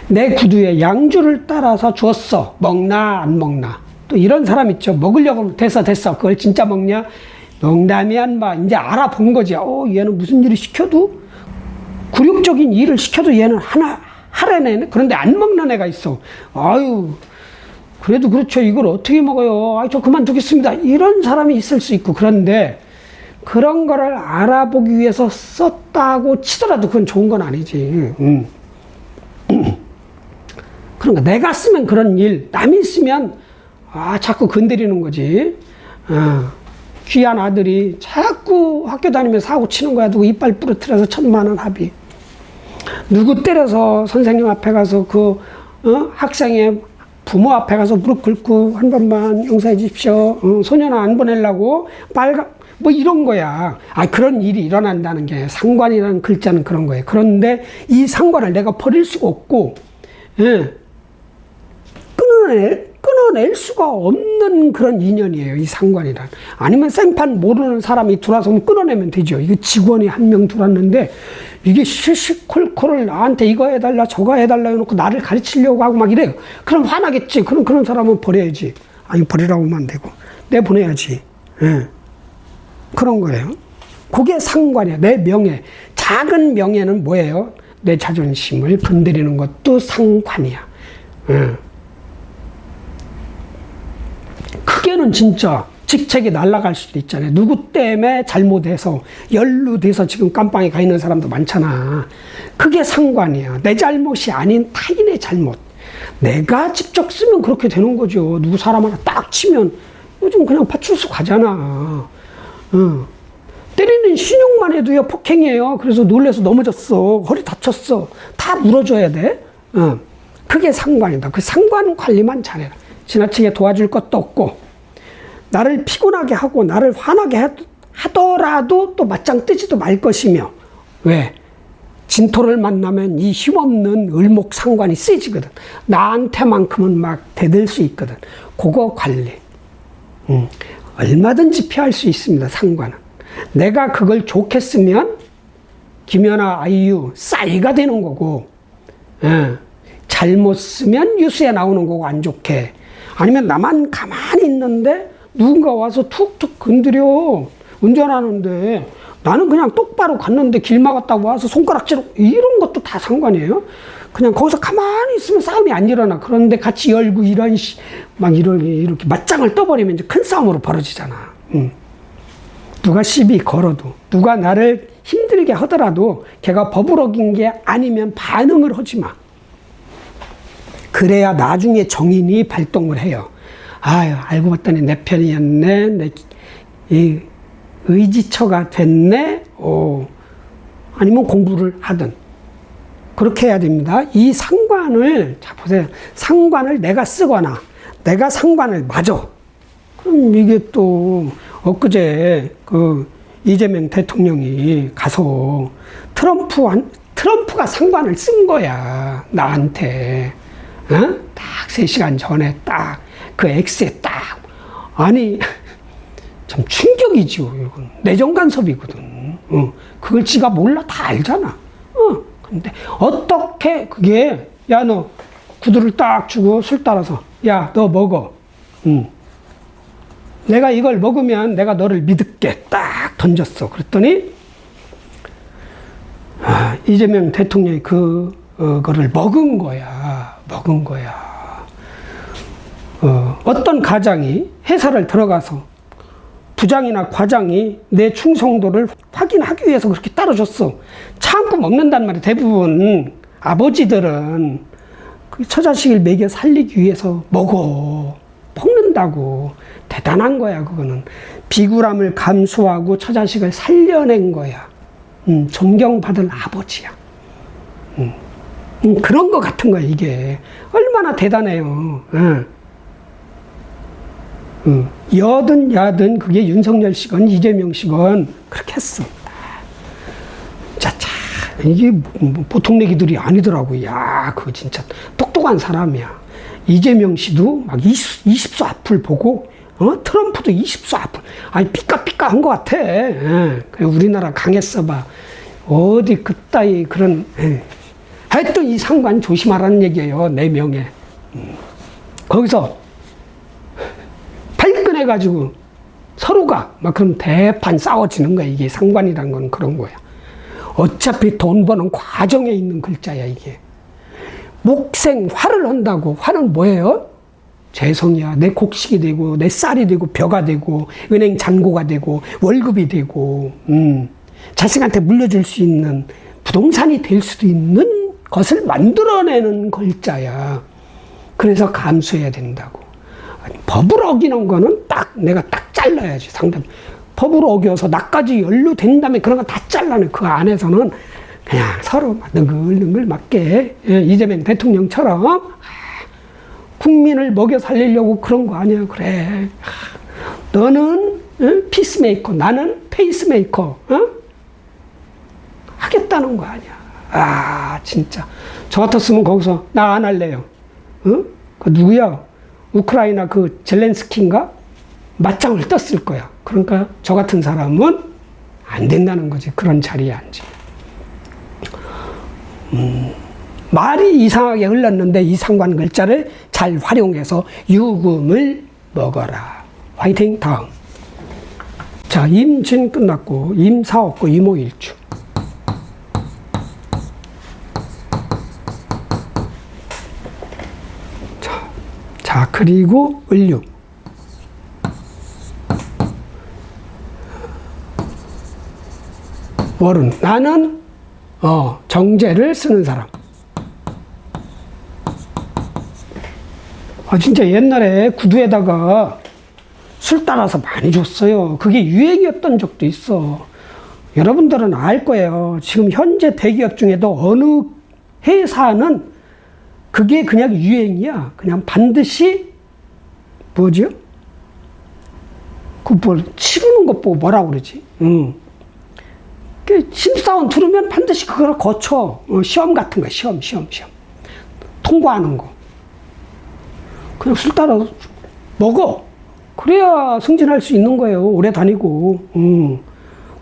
내 구두에 양주를 따라서 줬어. 먹나 안 먹나. 또 이런 사람 있죠. 먹으려고 하면 됐어. 그걸 진짜 먹냐? 농담이 안 봐. 이제 알아본 거지. 얘는 무슨 일을 시켜도 굴욕적인 일을 시켜도 얘는 하려네. 그런데 안 먹는 애가 있어. 아유, 그래도 그렇죠. 이걸 어떻게 먹어요? 아, 저 그만두겠습니다. 이런 사람이 있을 수 있고. 그런데 그런 거를 알아보기 위해서 썼다고 치더라도 그건 좋은 건 아니지. 그러니까 내가 쓰면 그런 일, 남이 쓰면 자꾸 건드리는 거지. 귀한 아들이 자꾸 학교 다니면서 사고 치는 거야. 누구 이빨 부러뜨려서 1,000만 원 합의. 누구 때려서 선생님 앞에 가서 학생의 부모 앞에 가서 무릎 꿇고 한 번만 용서해 주십시오. 소년아 안 보내려고 뭐 이런 거야. 그런 일이 일어난다는 게 상관이라는 글자는 그런 거예요. 그런데 이 상관을 내가 버릴 수가 없고, 끊어낼 수가 없는 그런 인연이에요. 이 상관이란. 아니면 생판 모르는 사람이 들어와서 끊어내면 되죠. 이거 직원이 한 명 들어왔는데 이게 시시콜콜을 나한테 이거 해달라 저거 해달라 해놓고 나를 가르치려고 하고 막 이래요. 그럼 화나겠지. 그런 사람은 버려야지. 버리라고 하면 안 되고 내보내야지. 그런 거예요. 그게 상관이야. 내 명예. 작은 명예는 뭐예요? 내 자존심을 건드리는 것도 상관이야. 크게는 진짜 직책이 날아갈 수도 있잖아요. 누구 때문에 잘못해서 연루돼서 지금 깜빵에 가 있는 사람도 많잖아. 그게 상관이야. 내 잘못이 아닌 타인의 잘못. 내가 직접 쓰면 그렇게 되는 거죠. 누구 사람 하나 딱 치면 요즘 그냥 파출소 가잖아. 때리는 신용만 해도요 폭행이에요. 그래서 놀래서 넘어졌어. 허리 다쳤어. 다 물어줘야 돼. 그게 상관이다. 그 상관 관리만 잘해라. 지나치게 도와줄 것도 없고 나를 피곤하게 하고 나를 화나게 하더라도 또 맞짱 뜨지도 말 것이며. 왜? 진토를 만나면 이 힘없는 을목 상관이 세지거든. 나한테만큼은 막 대들 수 있거든. 그거 관리. 얼마든지 피할 수 있습니다. 상관은. 내가 그걸 좋게 쓰면 김연아, 아이유, 싸이가 되는 거고, 잘못 쓰면 뉴스에 나오는 거고 안 좋게. 아니면 나만 가만히 있는데 누군가 와서 툭툭 건드려. 운전하는데 나는 그냥 똑바로 갔는데 길 막았다고 와서 손가락질로 이런 것도 다 상관이에요. 그냥 거기서 가만히 있으면 싸움이 안 일어나. 그런데 같이 열고 막 이렇게 맞짱을 떠버리면 이제 큰 싸움으로 벌어지잖아. 누가 시비 걸어도 누가 나를 힘들게 하더라도 걔가 법을 어긴 게 아니면 반응을 하지 마. 그래야 나중에 정인이 발동을 해요. 알고 봤더니 내 편이었네. 내 의지처가 됐네. 아니면 공부를 하든. 그렇게 해야 됩니다. 이 상관을, 자, 보세요. 상관을 내가 쓰거나, 내가 상관을 맞아. 그럼 이게 또, 엊그제, 이재명 대통령이 가서 트럼프가 상관을 쓴 거야. 나한테. 딱 3시간 전에 딱. 그 X에 딱. 아니, 참 충격이죠. 이건 내정 간섭이거든. 그걸 지가 몰라 다 알잖아. 근데 어떻게 그게 야 너 구두를 딱 주고 술 따라서 야 너 먹어. 내가 이걸 먹으면 내가 너를 믿을게 딱 던졌어. 그랬더니 이재명 대통령이 그거를 먹은 거야. 어떤 가장이 회사를 들어가서 부장이나 과장이 내 충성도를 확인하기 위해서 그렇게 따라줬어. 참고 먹는단 말이야. 대부분 아버지들은 그 처자식을 먹여 살리기 위해서 먹는다고. 대단한 거야. 그거는 비굴함을 감수하고 처자식을 살려낸 거야. 존경받을 아버지야. 그런 거 같은 거야. 이게 얼마나 대단해요. 여든 야든 그게 윤석열 씨건 이재명 씨건 그렇게 했어. 자차 이게 보통 얘기들이 아니더라고. 야, 그거 진짜 똑똑한 사람이야. 이재명 씨도 막 20수 앞을 보고, 트럼프도 20수 앞을. 아니 삐까삐까 한 것 같아. 우리나라 강했어 봐. 어디 그따위 그런. 하여튼 이 상관 조심하라는 얘기예요. 내 명예. 거기서 발끈해가지고 서로가 막 그런 대판 싸워지는 거야. 이게 상관이란 건 그런 거야. 어차피 돈 버는 과정에 있는 글자야, 이게. 목생, 화를 한다고. 화는 뭐예요? 재성이야. 내 곡식이 되고, 내 쌀이 되고, 벼가 되고, 은행 잔고가 되고, 월급이 되고, 자식한테 물려줄 수 있는 부동산이 될 수도 있는 것을 만들어내는 글자야. 그래서 감수해야 된다고. 법을 어기는 거는 내가 딱 잘라야지, 상담. 법을 어겨서 나까지 연루된 다음에 그런 거 다 잘라내. 그 안에서는 그냥 서로 능글능글 맞게, 이재명 대통령처럼 국민을 먹여 살리려고 그런 거 아니야. 그래. 너는 피스메이커, 나는 페이스메이커, 하겠다는 거 아니야. 진짜. 저 같았으면 거기서 나 안 할래요. 그 누구야? 우크라이나 그 젤렌스키인가? 맞짱을 떴을 거야. 그러니까 저 같은 사람은 안 된다는 거지. 그런 자리에 앉지. 말이 이상하게 흘렀는데 이 상관 글자를 잘 활용해서 유금을 먹어라. 화이팅. 다음. 자, 임진 끝났고 임사없고 임오일주. 자, 그리고 을류. 월은 나는 정제를 쓰는 사람. 진짜 옛날에 구두에다가 술 따라서 많이 줬어요. 그게 유행이었던 적도 있어. 여러분들은 알 거예요. 지금 현재 대기업 중에도 어느 회사는 그게 그냥 유행이야. 그냥 반드시 뭐지요? 치르는 것 보고 뭐라고 그러지? 심사원 들으면 반드시 그걸 거쳐. 시험 같은 거, 시험. 통과하는 거. 그냥 술 따라 먹어. 그래야 승진할 수 있는 거예요. 오래 다니고.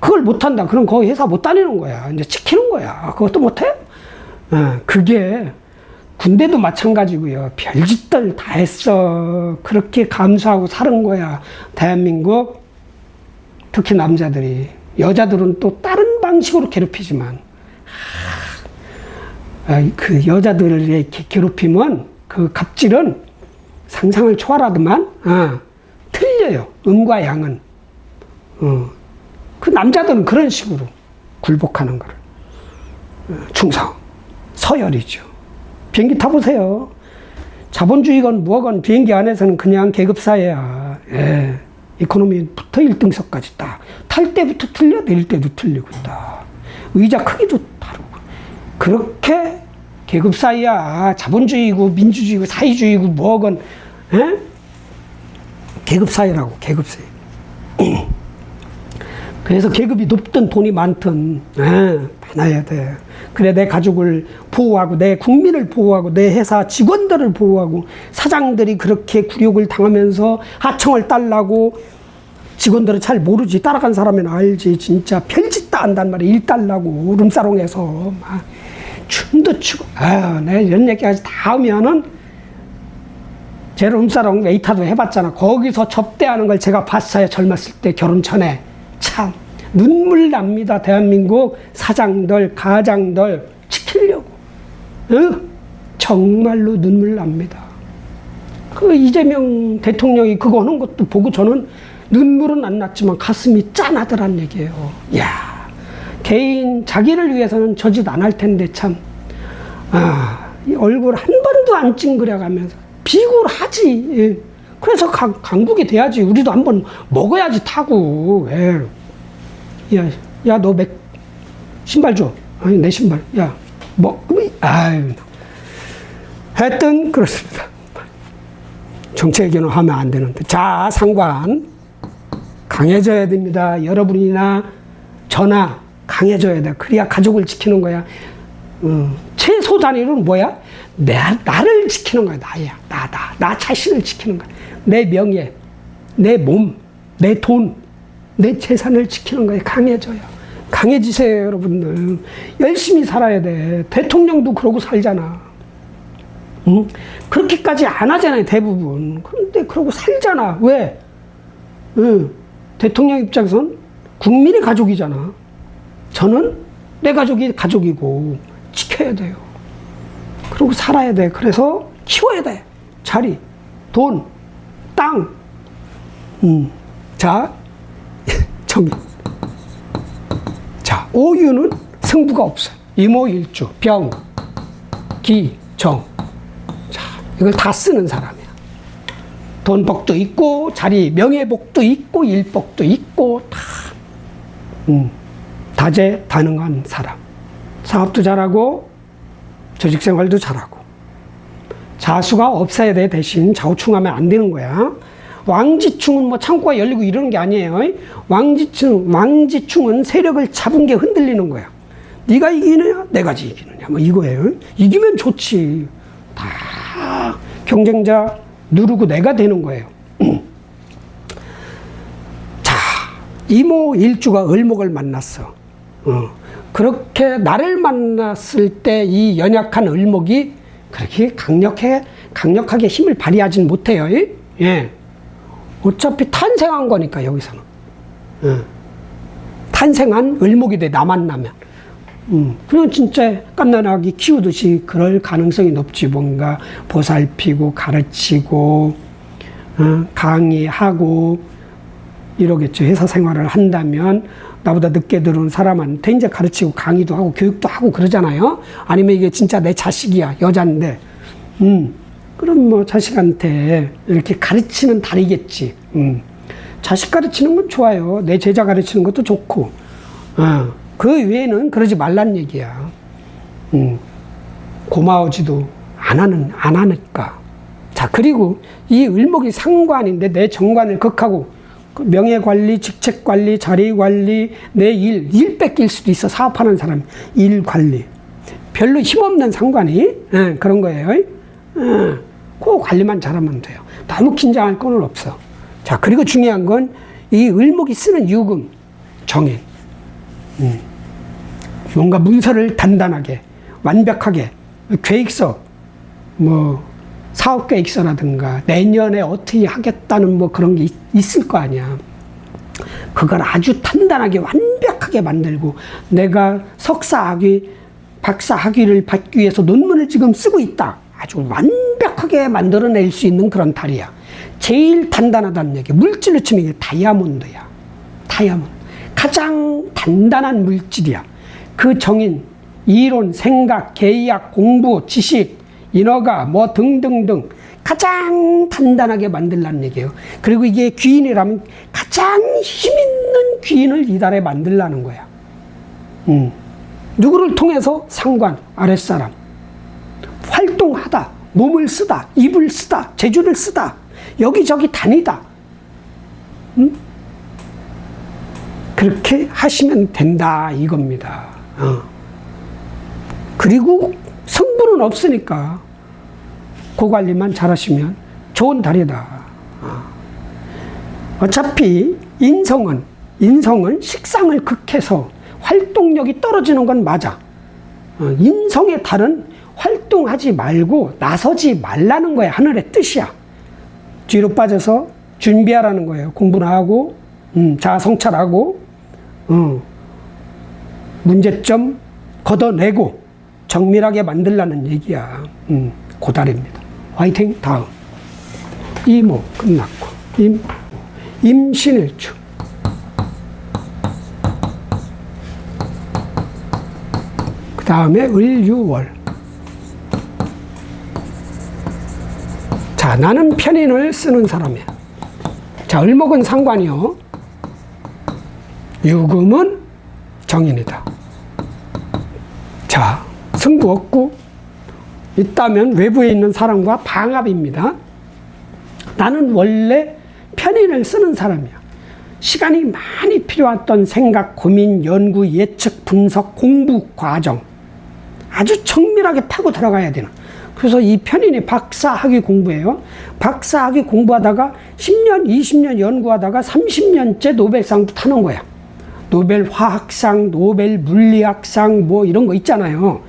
그걸 못한다. 그럼 거기 회사 못 다니는 거야. 이제 지키는 거야. 그것도 못해? 그게 군대도 마찬가지고요. 별짓들 다 했어. 그렇게 감수하고 사는 거야. 대한민국. 특히 남자들이. 여자들은 또 다른 방식으로 괴롭히지만 그 여자들의 괴롭힘은 그 갑질은 상상을 초월하더만 틀려요. 음과 양은. 그 남자들은 그런 식으로 굴복하는 거를. 충성, 서열이죠. 비행기 타보세요. 자본주의건 뭐건 비행기 안에서는 그냥 계급사회야. 이코노미부터 1등석까지 딱. 탈 때부터 틀려, 내릴 때도 틀리고 딱. 의자 크기도 다르고. 그렇게 계급사회야. 자본주의고, 민주주의고, 사회주의고, 뭐건, 계급사회라고, 계급사회. 그래서 계급이 높든 돈이 많든, 많아야 돼. 그래, 내 가족을 보호하고, 내 국민을 보호하고, 내 회사 직원들을 보호하고, 사장들이 그렇게 굴욕을 당하면서 하청을 달라고, 직원들은 잘 모르지. 따라간 사람은 알지. 진짜 별짓 다 안단 말이야. 일 달라고, 룸사롱에서. 막, 춤도 추고. 내가 이런 얘기까지 다 하면은, 제 룸사롱 웨이터도 해봤잖아. 거기서 접대하는 걸 제가 봤어요. 젊었을 때, 결혼 전에. 참 눈물 납니다. 대한민국 사장들, 가장들 지키려고. 정말로 눈물 납니다. 그 이재명 대통령이 그거 하는 것도 보고 저는 눈물은 안 났지만 가슴이 짠하더란 얘기예요. 야, 개인 자기를 위해서는 저 짓 안 할 텐데 참. 이 얼굴 한 번도 안 찡그려가면서 비굴하지. 그래서 강국이 돼야지. 우리도 한번 먹어야지 타고. 야, 너 신발 줘. 아니, 내 신발. 야, 하여튼 그렇습니다. 정치 얘기는 하면 안 되는데. 자, 상관 강해져야 됩니다. 여러분이나 저나 강해져야 돼. 그래야 가족을 지키는 거야. 최소 단위로는 뭐야? 나를 지키는 거야. 나야. 나 자신을 지키는 거야. 내 명예, 내 몸, 내 돈, 내 재산을 지키는 거야. 강해져요. 강해지세요, 여러분들. 열심히 살아야 돼. 대통령도 그러고 살잖아. 그렇게까지 안 하잖아요, 대부분. 그런데 그러고 살잖아. 왜? 대통령 입장에선 국민의 가족이잖아. 저는 내 가족이 가족이고 지켜야 돼요. 그리고 살아야 돼. 그래서 키워야 돼. 자리, 돈, 땅. 자, 정인. 자, 오유는 승부가 없어요. 이모일주, 병, 기, 정. 자, 이걸 다 쓰는 사람이야. 돈복도 있고, 자리, 명예복도 있고, 일복도 있고, 다. 다재다능한 사람. 사업도 잘하고, 조직생활도 잘하고. 자수가 없어야 돼. 대신 좌우충하면 안 되는 거야. 왕지충은 뭐 창고가 열리고 이러는 게 아니에요. 왕지충은 세력을 잡은 게 흔들리는 거야. 네가 이기느냐, 내가 이기느냐, 뭐 이거예요. 이기면 좋지. 다 경쟁자 누르고 내가 되는 거예요. 자, 이모일주가 을목을 만났어. 그렇게 나를 만났을 때 이 연약한 을목이 그렇게 강력하게 힘을 발휘하진 못해요. 예. 어차피 탄생한 거니까, 여기서는. 탄생한 을목이 돼, 나만 나면. 그냥 진짜 깐난아기 키우듯이 그럴 가능성이 높지. 뭔가 보살피고, 가르치고, 강의하고, 이러겠죠. 회사 생활을 한다면, 나보다 늦게 들어온 사람한테 이제 가르치고, 강의도 하고, 교육도 하고 그러잖아요. 아니면 이게 진짜 내 자식이야, 여잔데. 그럼 뭐 자식한테 이렇게 가르치는 다르겠지. 자식 가르치는 건 좋아요. 내 제자 가르치는 것도 좋고. 그 외에는 그러지 말란 얘기야. 고마워지도 안 하니까. 자, 그리고 이 을목이 상관인데 내 정관을 극하고 그 명예관리, 직책관리, 자리관리, 내 일 뺏길 수도 있어. 사업하는 사람 일관리. 별로 힘없는 상관이 그런 거예요. 그 관리만 잘하면 돼요. 너무 긴장할 건 없어. 자, 그리고 중요한 건 이 을목이 쓰는 유금, 정인. 뭔가 문서를 단단하게, 완벽하게, 계획서, 뭐, 사업계획서라든가, 내년에 어떻게 하겠다는 뭐 그런 게 있을 거 아니야. 그걸 아주 단단하게, 완벽하게 만들고, 내가 석사학위, 박사학위를 받기 위해서 논문을 지금 쓰고 있다. 아주 완벽하게 만들어낼 수 있는 그런 달이야. 제일 단단하다는 얘기. 물질로 치면 이게 다이아몬드야. 다이아몬드. 가장 단단한 물질이야. 그 정인, 이론, 생각, 계약, 공부, 지식, 인허가, 뭐 등등등 가장 단단하게 만들라는 얘기예요. 그리고 이게 귀인이라면 가장 힘있는 귀인을 이달에 만들라는 거야. 누구를 통해서? 상관, 아랫사람. 활동하다, 몸을 쓰다, 입을 쓰다, 재주를 쓰다, 여기저기 다니다. 그렇게 하시면 된다 이겁니다. 그리고 성분은 없으니까 그 관리만 잘하시면 좋은 달이다. 어차피 인성은 식상을 극해서 활동력이 떨어지는 건 맞아. 인성의 달은 활동하지 말고 나서지 말라는 거야. 하늘의 뜻이야. 뒤로 빠져서 준비하라는 거예요. 공부나 하고, 자아 성찰하고, 문제점 걷어내고 정밀하게 만들라는 얘기야. 고달입니다. 화이팅. 다음. 이모 끝났고, 임신일주. 그 다음에 을유월. 자, 나는 편인을 쓰는 사람이야. 자, 을목은 상관이요. 유금은 정인이다. 자, 승부 없고 있다면 외부에 있는 사람과 방합입니다. 나는 원래 편인을 쓰는 사람이야. 시간이 많이 필요했던 생각, 고민, 연구, 예측, 분석, 공부 과정 아주 정밀하게 파고 들어가야 되는. 그래서 이 편인이 박사학위 공부예요. 박사학위 공부하다가 10년, 20년 연구하다가 30년째 노벨상도 타는 거야. 노벨 화학상, 노벨 물리학상 뭐 이런 거 있잖아요.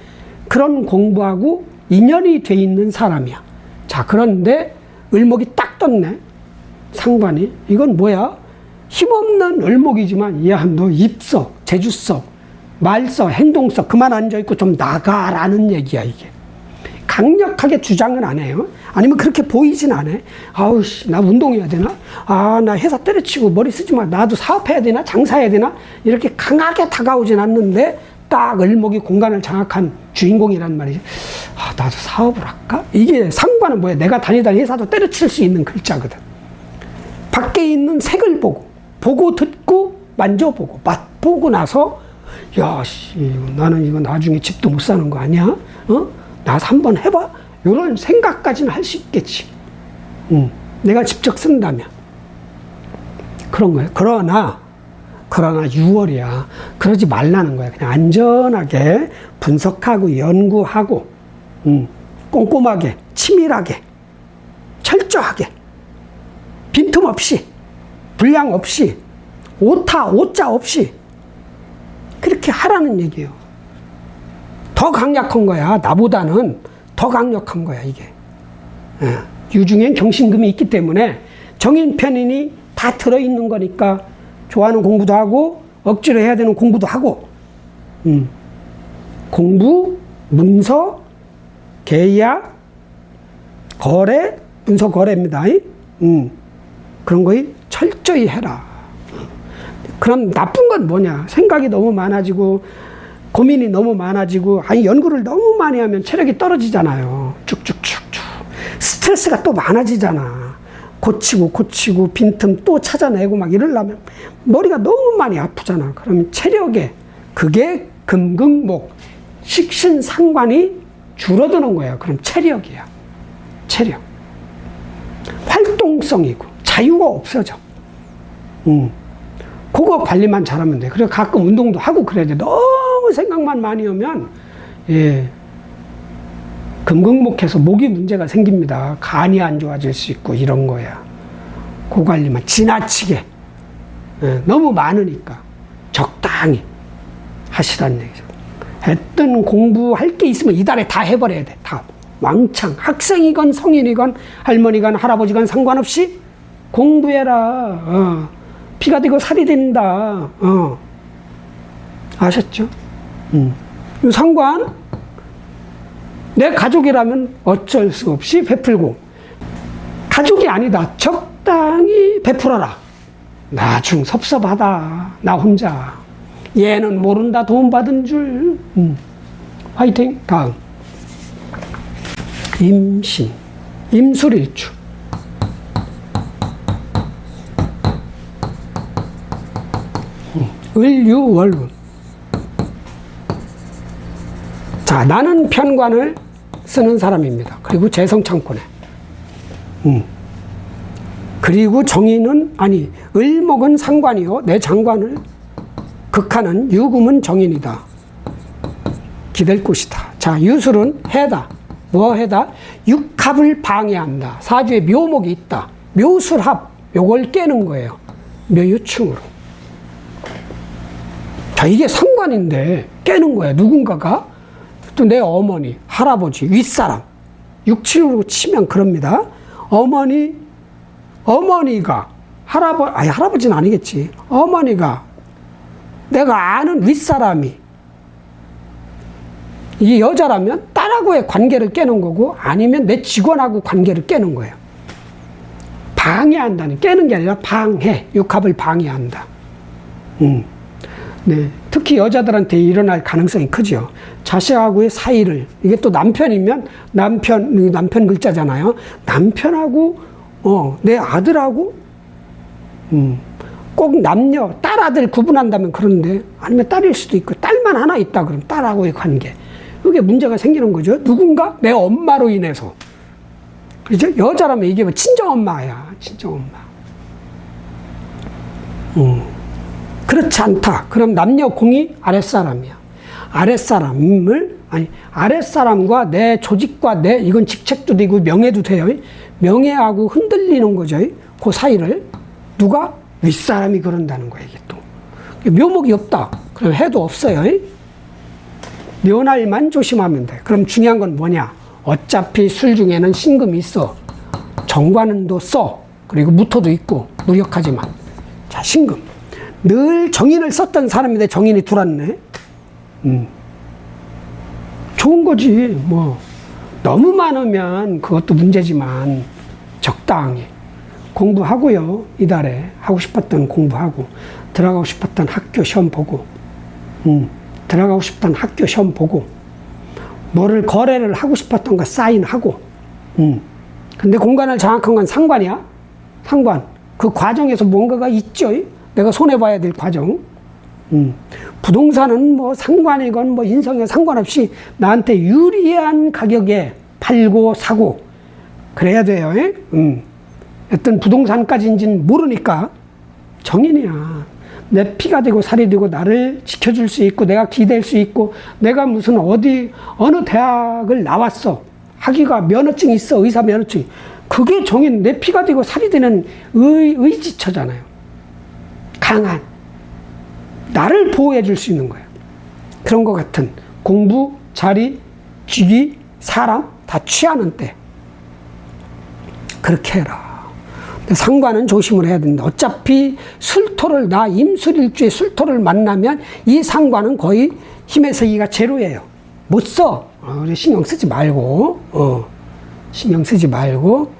그런 공부하고 인연이 돼 있는 사람이야. 자, 그런데 을목이 딱 떴네. 상관이. 이건 뭐야? 힘없는 을목이지만 야, 너 입석, 재주석, 말 써, 행동 써, 그만 앉아있고 좀 나가라는 얘기야, 이게. 강력하게 주장은 안 해요. 아니면 그렇게 보이진 않아. 아우, 씨, 나 운동해야 되나? 아, 나 회사 때려치고 머리 쓰지 마. 나도 사업해야 되나? 장사해야 되나? 이렇게 강하게 다가오진 않는데, 딱 을목이 공간을 장악한 주인공이란 말이지. 아, 나도 사업을 할까? 이게 상관은 뭐야? 내가 다니던 회사도 때려칠 수 있는 글자거든. 밖에 있는 색을 보고 듣고, 만져보고, 맛보고 나서, 야, 씨, 나는 이거 나중에 집도 못 사는 거 아니야? 나서 한번 해봐? 이런 생각까지는 할 수 있겠지. 내가 직접 쓴다면. 그런 거예요. 그러나 6월이야. 그러지 말라는 거야. 그냥 안전하게 분석하고 연구하고, 꼼꼼하게, 치밀하게, 철저하게, 빈틈없이, 불량 없이, 오자 없이, 그렇게 하라는 얘기예요. 더 강력한 거야. 나보다는 더 강력한 거야, 이게. 유중엔 경신금이 있기 때문에 정인 편인이 다 들어있는 거니까 좋아하는 공부도 하고 억지로 해야 되는 공부도 하고, 공부, 문서, 계약, 거래, 문서 거래입니다. 그런 거 철저히 해라. 그럼 나쁜 건 뭐냐? 생각이 너무 많아지고 고민이 너무 많아지고, 아니 연구를 너무 많이 하면 체력이 떨어지잖아요. 쭉쭉쭉쭉. 스트레스가 또 많아지잖아. 고치고 빈틈 또 찾아내고 막 이러려면 머리가 너무 많이 아프잖아. 그러면 체력에, 그게 금극목 식신상관이 줄어드는 거예요. 그럼 체력이야. 체력. 활동성이고 자유가 없어져. 그거 관리만 잘하면 돼. 그리고 가끔 운동도 하고 그래야 돼. 너무 생각만 많이 오면, 금극목해서 목이 문제가 생깁니다. 간이 안 좋아질 수 있고 이런 거야. 그 관리만 지나치게. 너무 많으니까 적당히 하시라는 얘기죠. 했던 공부할 게 있으면 이달에 다 해버려야 돼. 다. 왕창. 학생이건 성인이건 할머니건 할아버지건 상관없이 공부해라. 피가 되고 살이 된다. 아셨죠? 이 상관, 내 가족이라면 어쩔 수 없이 베풀고, 가족이 아니다. 적당히 베풀어라. 나중 섭섭하다. 나 혼자. 얘는 모른다. 도움 받은 줄. 화이팅. 다음. 임신. 임술일주. 을유월운. 자, 나는 편관을 쓰는 사람입니다. 그리고 재성창권에. 그리고 정인은, 아니, 을목은 상관이요. 내 장관을 극하는 유금은 정인이다. 기댈 곳이다. 자, 유술은 해다. 뭐 해다? 육합을 방해한다. 사주에 묘목이 있다. 묘술합. 요걸 깨는 거예요. 묘유충으로. 자, 이게 상관인데 깨는 거야. 누군가가. 또 내 어머니, 할아버지, 윗사람. 육친으로 치면 그럽니다. 어머니가, 할아버지는 아니겠지. 어머니가, 내가 아는 윗사람이, 이 여자라면 딸하고의 관계를 깨는 거고, 아니면 내 직원하고 관계를 깨는 거예요. 방해한다는, 깨는 게 아니라 방해, 육합을 방해한다. 네, 특히 여자들한테 일어날 가능성이 크죠. 자식하고의 사이를, 이게 또 남편이면 남편 글자잖아요. 남편하고 내 아들하고 꼭 남녀 딸 아들 구분한다면 그런데, 아니면 딸일 수도 있고 딸만 하나 있다 그럼 딸하고의 관계, 이게 문제가 생기는 거죠. 누군가 내 엄마로 인해서. 그렇죠? 여자라면 이게 뭐 친정엄마야. 친정엄마. 그렇지 않다. 그럼 남녀 공이 아랫사람이야. 아랫사람과 내 조직과 이건 직책도 되고 명예도 돼요. 명예하고 흔들리는 거죠. 그 사이를 누가? 윗사람이 그런다는 거예요. 이게 또. 묘목이 없다. 그럼 해도 없어요. 묘날만 조심하면 돼. 그럼 중요한 건 뭐냐? 어차피 술 중에는 신금이 있어. 정관은도 써. 그리고 무토도 있고 무력하지만. 자, 신금. 늘 정인을 썼던 사람인데 정인이 들어왔네. 좋은 거지. 뭐 너무 많으면 그것도 문제지만 적당히 공부하고요. 이달에 하고 싶었던 공부하고 들어가고 싶었던 학교 시험 보고 들어가고 싶던 학교 시험 보고 뭐를 거래를 하고 싶었던 거 사인하고 근데 공간을 장악한 건 상관이야? 상관. 그 과정에서 뭔가가 있죠. 내가 손해봐야 될 과정. 부동산은 뭐 상관이건 뭐 인성에 상관없이 나한테 유리한 가격에 팔고 사고 그래야 돼요. 어떤 부동산까지인지는 모르니까 정인이야. 내 피가 되고 살이 되고 나를 지켜줄 수 있고 내가 기댈 수 있고 내가 무슨 어느 대학을 나왔어. 학위가 면허증이 있어. 의사 면허증. 그게 정인 내 피가 되고 살이 되는 의지처잖아요. 강한. 나를 보호해 줄 수 있는 거예요. 그런 것 같은 공부, 자리, 직위, 사람 다 취하는 때 그렇게 해라. 상관은 조심을 해야 된다. 어차피 술토를 나 임술일주에 술토를 만나면 이 상관은 거의 힘의 세기가 제로예요. 못 써. 신경 쓰지 말고 신경 쓰지 말고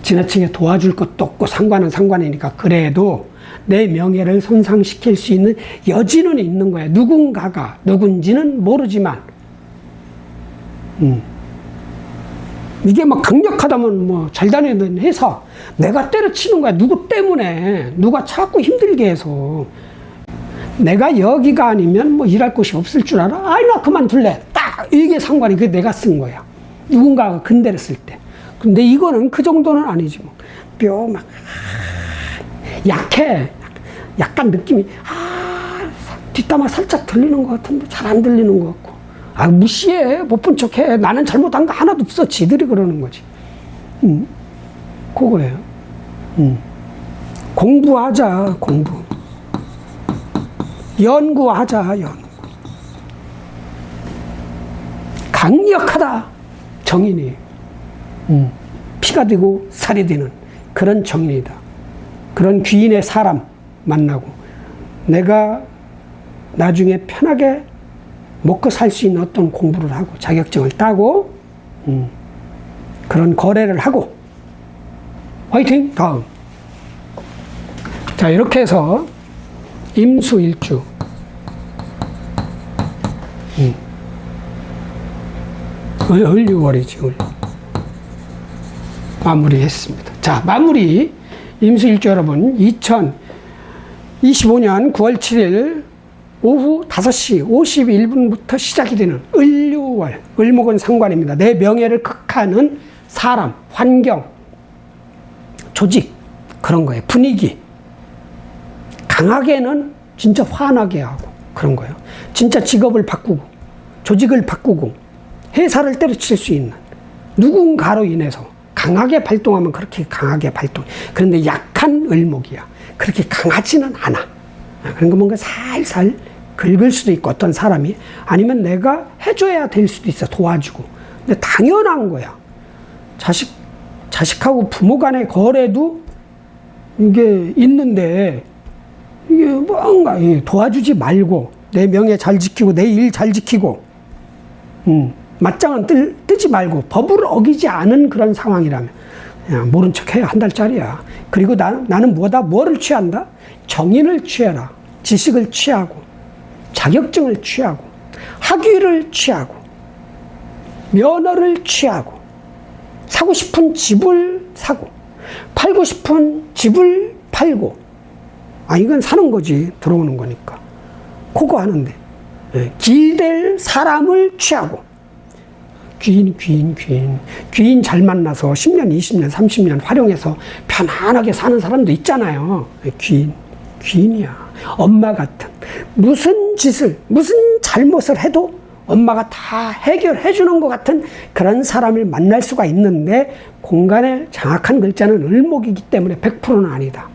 지나치게 도와줄 것도 없고 상관은 상관이니까 그래도 내 명예를 손상시킬 수 있는 여지는 있는 거야. 누군가가 누군지는 모르지만 이게 막 강력하다면 뭐 잘 다니는 회사 내가 때려치는 거야. 누구 때문에 누가 자꾸 힘들게 해서 내가 여기가 아니면 뭐 일할 곳이 없을 줄 알아? 아이 나 그만둘래. 딱 이게 상관이 그게 내가 쓴 거야. 누군가가 근대를 쓸 때. 근데 이거는 그 정도는 아니지 뭐. 뼈 막 약해. 약간 느낌이 뒷담화 살짝 들리는 것 같은데 잘 안 들리는 것 같고. 무시해. 못 본 척해. 나는 잘못한 거 하나도 없어. 지들이 그러는 거지. 그거예요. 공부하자. 공부. 연구하자. 연구. 강력하다. 정인이. 피가 되고 살이 되는 그런 정인이다. 그런 귀인의 사람 만나고 내가 나중에 편하게 먹고 살 수 있는 어떤 공부를 하고 자격증을 따고 그런 거래를 하고 화이팅! 다음. 자, 이렇게 해서 임수일주 을유월이지. 마무리했습니다. 자, 마무리. 임수일주 여러분 2025년 9월 7일 오후 5시 51분부터 시작이 되는 을유월, 을목은 상관입니다. 내 명예를 극하는 사람, 환경, 조직 그런 거예요. 분위기 강하게는 진짜 화나게 하고 그런 거예요. 진짜 직업을 바꾸고 조직을 바꾸고 회사를 때려칠 수 있는 누군가로 인해서 강하게 발동하면 그렇게 강하게 발동. 그런데 약한 을목이야. 그렇게 강하지는 않아. 그러니까 뭔가 살살 긁을 수도 있고 어떤 사람이 아니면 내가 해줘야 될 수도 있어. 도와주고. 근데 당연한 거야. 자식하고 부모 간의 거래도 이게 있는데 이게 뭔가 도와주지 말고 내 명예 잘 지키고 내 일 잘 지키고 맞짱은 뜨지 말고 법을 어기지 않은 그런 상황이라면 그냥 모른 척해야 한 달짜리야. 그리고 나는 뭐를 취한다? 정인을 취해라. 지식을 취하고 자격증을 취하고 학위를 취하고 면허를 취하고 사고 싶은 집을 사고 팔고 싶은 집을 팔고 이건 사는 거지. 들어오는 거니까. 그거 하는데 기댈 사람을 취하고 귀인 잘 만나서 10년, 20년, 30년 활용해서 편안하게 사는 사람도 있잖아요. 귀인이야. 엄마 같은. 무슨 잘못을 해도 엄마가 다 해결해 주는 것 같은 그런 사람을 만날 수가 있는데 공간에 장악한 글자는 을목이기 때문에 100%는 아니다.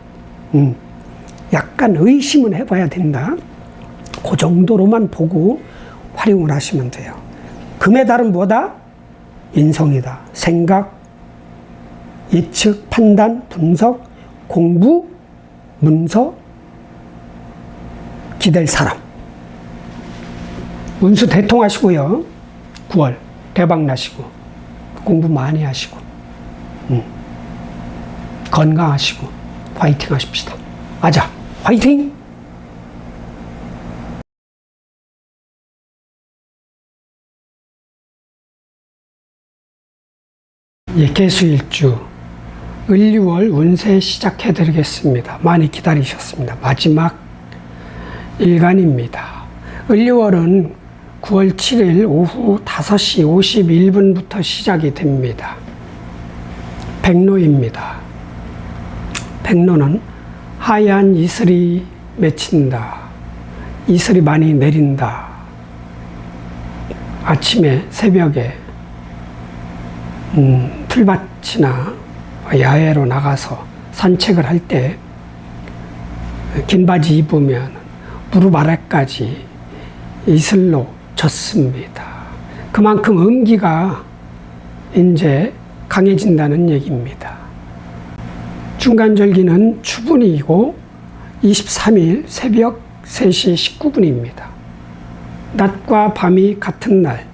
약간 의심은 해봐야 된다. 그 정도로만 보고 활용을 하시면 돼요. 금의 달은 뭐다? 인성이다. 생각, 예측, 판단, 분석, 공부, 문서, 기댈 사람. 운수 대통하시고요. 9월 대박 나시고 공부 많이 하시고 건강하시고 화이팅 하십시다. 아자 화이팅! 예, 개수일주 을유월 운세 시작해 드리겠습니다. 많이 기다리셨습니다. 마지막 일간입니다. 을유월은 9월 7일 오후 5시 51분부터 시작이 됩니다. 백로입니다. 백로는 하얀 이슬이 맺힌다. 이슬이 많이 내린다. 아침에 새벽에 풀밭이나 야외로 나가서 산책을 할 때 긴 바지 입으면 무릎 아래까지 이슬로 젖습니다. 그만큼 음기가 이제 강해진다는 얘기입니다. 중간절기는 추분이고 23일 새벽 3시 19분입니다. 낮과 밤이 같은 날,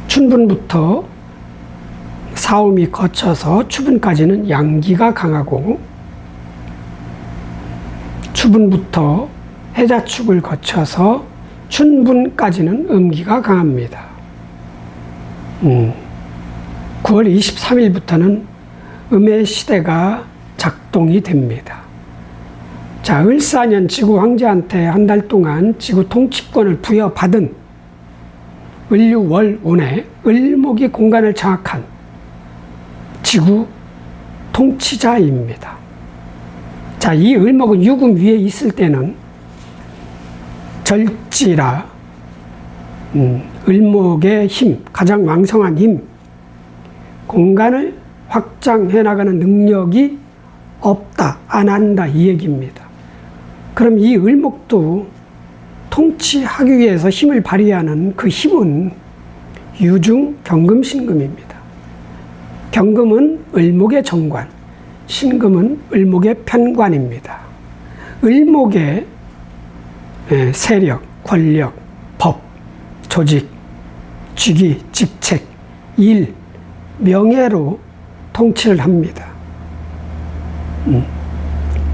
춘분부터 사음이 거쳐서 추분까지는 양기가 강하고 추분부터 해자축을 거쳐서 춘분까지는 음기가 강합니다. 9월 23일부터는 음의 시대가 작동이 됩니다. 자, 을사년 지구 황제한테 한 달 동안 지구 통치권을 부여받은 을유월 운에 을목이 공간을 장악한 지구 통치자입니다. 자, 이 을목은 유금 위에 있을 때는 절지라 을목의 힘, 가장 왕성한 힘, 공간을 확장해 나가는 능력이 없다, 안 한다 이 얘기입니다. 그럼 이 을목도 통치하기 위해서 힘을 발휘하는 그 힘은 유중 경금 신금입니다. 경금은 을목의 정관, 신금은 을목의 편관입니다. 을목의 세력, 권력, 법, 조직, 직위, 직책, 일, 명예로 통치를 합니다.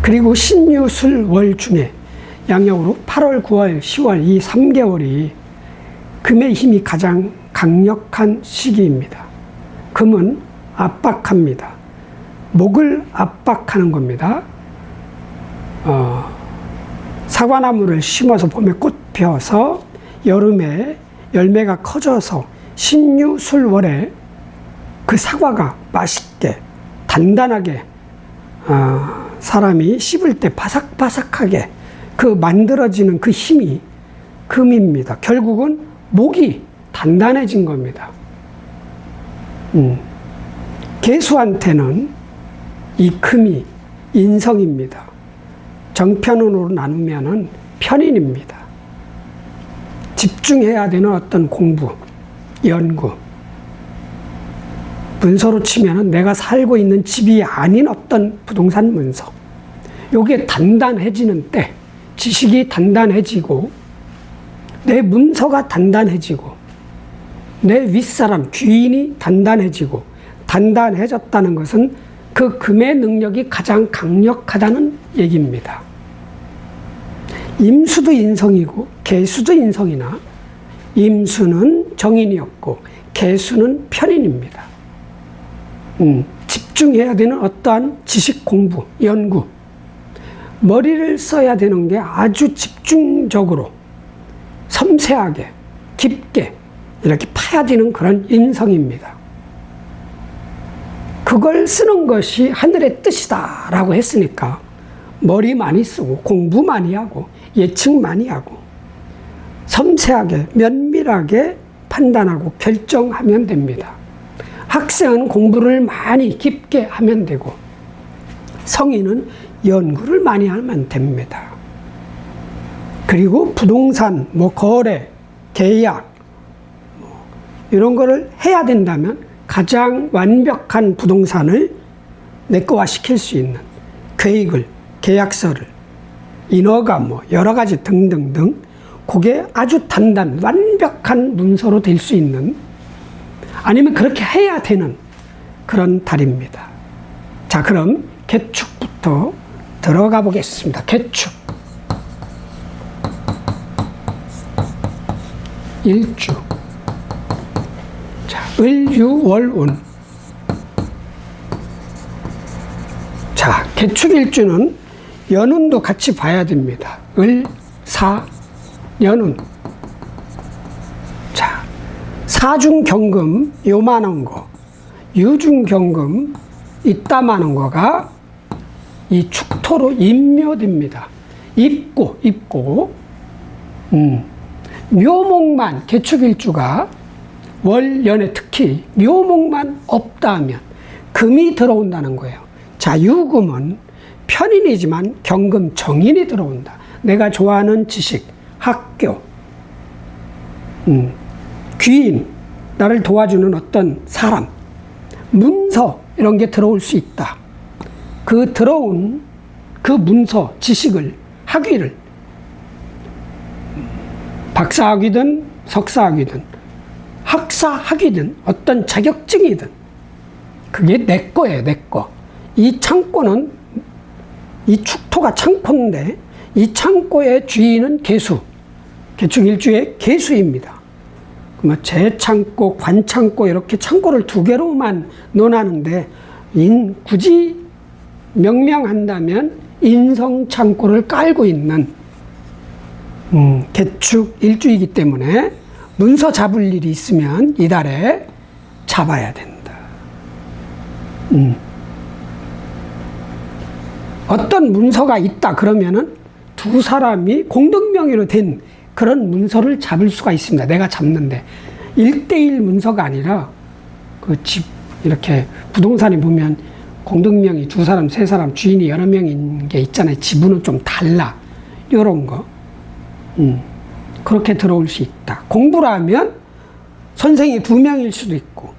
그리고 신유술월 중에 양력으로 8월, 9월, 10월 이 3개월이 금의 힘이 가장 강력한 시기입니다. 금은 압박합니다. 목을 압박하는 겁니다. 사과나무를 심어서 봄에 꽃 피어서 여름에 열매가 커져서 신유술월에 그 사과가 맛있게 단단하게 사람이 씹을 때 바삭바삭하게 그 만들어지는 그 힘이 금입니다. 결국은 목이 단단해진 겁니다. 개수한테는 이 금이 인성입니다. 정편운으로 나누면은 편인입니다. 집중해야 되는 어떤 공부, 연구, 문서로 치면은 내가 살고 있는 집이 아닌 어떤 부동산 문서, 요게 단단해지는 때, 지식이 단단해지고 내 문서가 단단해지고 내 윗사람, 귀인이 단단해지고 단단해졌다는 것은 그 금의 능력이 가장 강력하다는 얘기입니다. 임수도 인성이고 개수도 인성이나 임수는 정인이었고 개수는 편인입니다. 집중해야 되는 어떠한 지식 공부, 연구, 머리를 써야 되는 게 아주 집중적으로 섬세하게 깊게 이렇게 파야 되는 그런 인성입니다. 그걸 쓰는 것이 하늘의 뜻이다 라고 했으니까 머리 많이 쓰고 공부 많이 하고 예측 많이 하고 섬세하게 면밀하게 판단하고 결정하면 됩니다. 학생은 공부를 많이 깊게 하면 되고 성인은 연구를 많이 하면 됩니다. 그리고 부동산, 거래, 계약 이런 거를 해야 된다면 가장 완벽한 부동산을 내꺼화 시킬 수 있는 계획을, 계약서를, 인허가 여러 가지 등등등 그게 아주 완벽한 문서로 될 수 있는, 아니면 그렇게 해야 되는 그런 달입니다. 자, 그럼 개축부터 들어가 보겠습니다. 개축. 일주. 자, 을유월운. 자, 개축일주는 연운도 같이 봐야 됩니다. 을, 사, 연운. 자, 사중경금 요만한 거, 유중경금 이따만한 거가 이 축토로 인묘됩니다. 입고. 묘목만, 개축일주가 월연에 특히 묘목만 없다 하면 금이 들어온다는 거예요. 자, 유금은 편인이지만 경금 정인이 들어온다. 내가 좋아하는 지식, 학교, 귀인, 나를 도와주는 어떤 사람, 문서, 이런 게 들어올 수 있다. 그 들어온 그 문서, 지식을, 학위를 박사학위든 석사학위든 학사학위든 어떤 자격증이든 그게 내 거예요, 내 거. 이 창고는, 이 축토가 창고인데 이 창고의 주인은 개수, 개축일주의 개수입니다. 그러면 재창고, 관창고 이렇게 창고를 두 개로만 논하는데 굳이 명명한다면 인성창고를 깔고 있는 개축일주이기 때문에 문서 잡을 일이 있으면 이달에 잡아야 된다. 어떤 문서가 있다 그러면은 두 사람이 공동명의로 된 그런 문서를 잡을 수가 있습니다. 내가 잡는데 1대1 문서가 아니라 그 집 이렇게 부동산에 보면 공동명의 두 사람, 세 사람, 주인이 여러 명인 게 있잖아요. 지분은 좀 달라. 이런 거. 그렇게 들어올 수 있다. 공부를 하면 선생이 2명일 수도 있고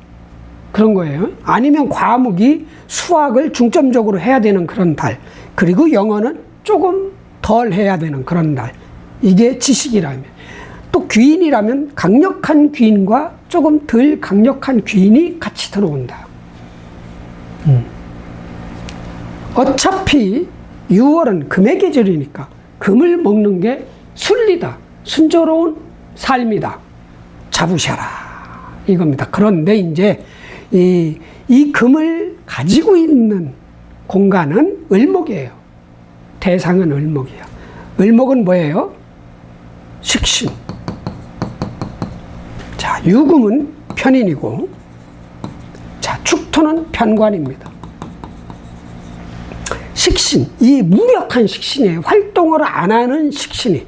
그런 거예요. 아니면 과목이 수학을 중점적으로 해야 되는 그런 달, 그리고 영어는 조금 덜 해야 되는 그런 달. 이게 지식이라면. 또 귀인이라면 강력한 귀인과 조금 덜 강력한 귀인이 같이 들어온다. 어차피 6월은 금의 계절이니까 금을 먹는 게 순리다. 순조로운 삶이다. 잡으셔라. 이겁니다. 그런데 이제 이 금을 가지고 있는 공간은 을목이에요. 대상은 을목이에요. 을목은 뭐예요? 식신. 자, 유금은 편인이고, 자, 축토는 편관입니다. 식신, 이 무력한 식신이에요. 활동을 안 하는 식신이.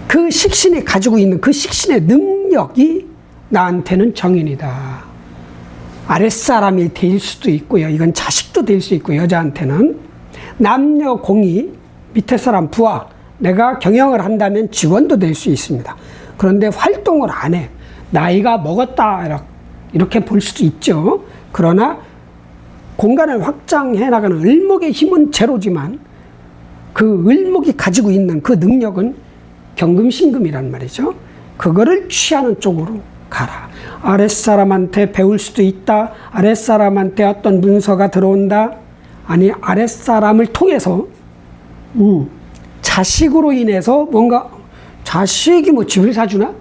그 식신이 가지고 있는 그 식신의 능력이 나한테는 정인이다. 아랫사람이 될 수도 있고요. 이건 자식도 될 수 있고, 여자한테는. 남녀 공이, 밑에 사람 부하, 내가 경영을 한다면 직원도 될 수 있습니다. 그런데 활동을 안 해. 나이가 먹었다. 이렇게 볼 수도 있죠. 그러나 공간을 확장해 나가는 을목의 힘은 제로지만 그 을목이 가지고 있는 그 능력은 경금신금이란 말이죠. 그거를 취하는 쪽으로 가라. 아랫사람한테 배울 수도 있다. 아랫사람한테 어떤 문서가 들어온다. 아니, 아랫사람을 통해서 자식으로 인해서 뭔가, 자식이 뭐 집을 사주나?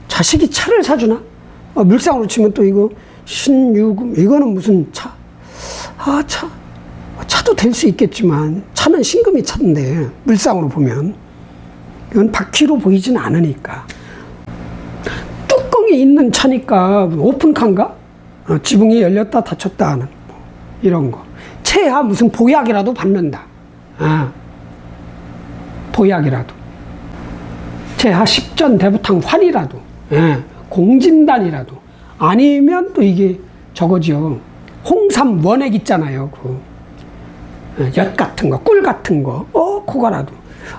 자식이 차를 사주나? 물상으로 치면 또 이거 신유금, 이거는 무슨 차? 차도 될 수 있겠지만 차는 신금이 차인데 물상으로 보면 이건 바퀴로 보이진 않으니까. 뚜껑이 있는 차니까 오픈카인가? 지붕이 열렸다 닫혔다 하는 뭐 이런 거. 최하 무슨 보약이라도 받는다. 보약이라도. 최하 십전대부탕 환이라도, 공진단이라도. 아니면 또 이게 저거죠. 홍삼 원액 있잖아요. 엿 같은 거, 꿀 같은 거. 그거라도.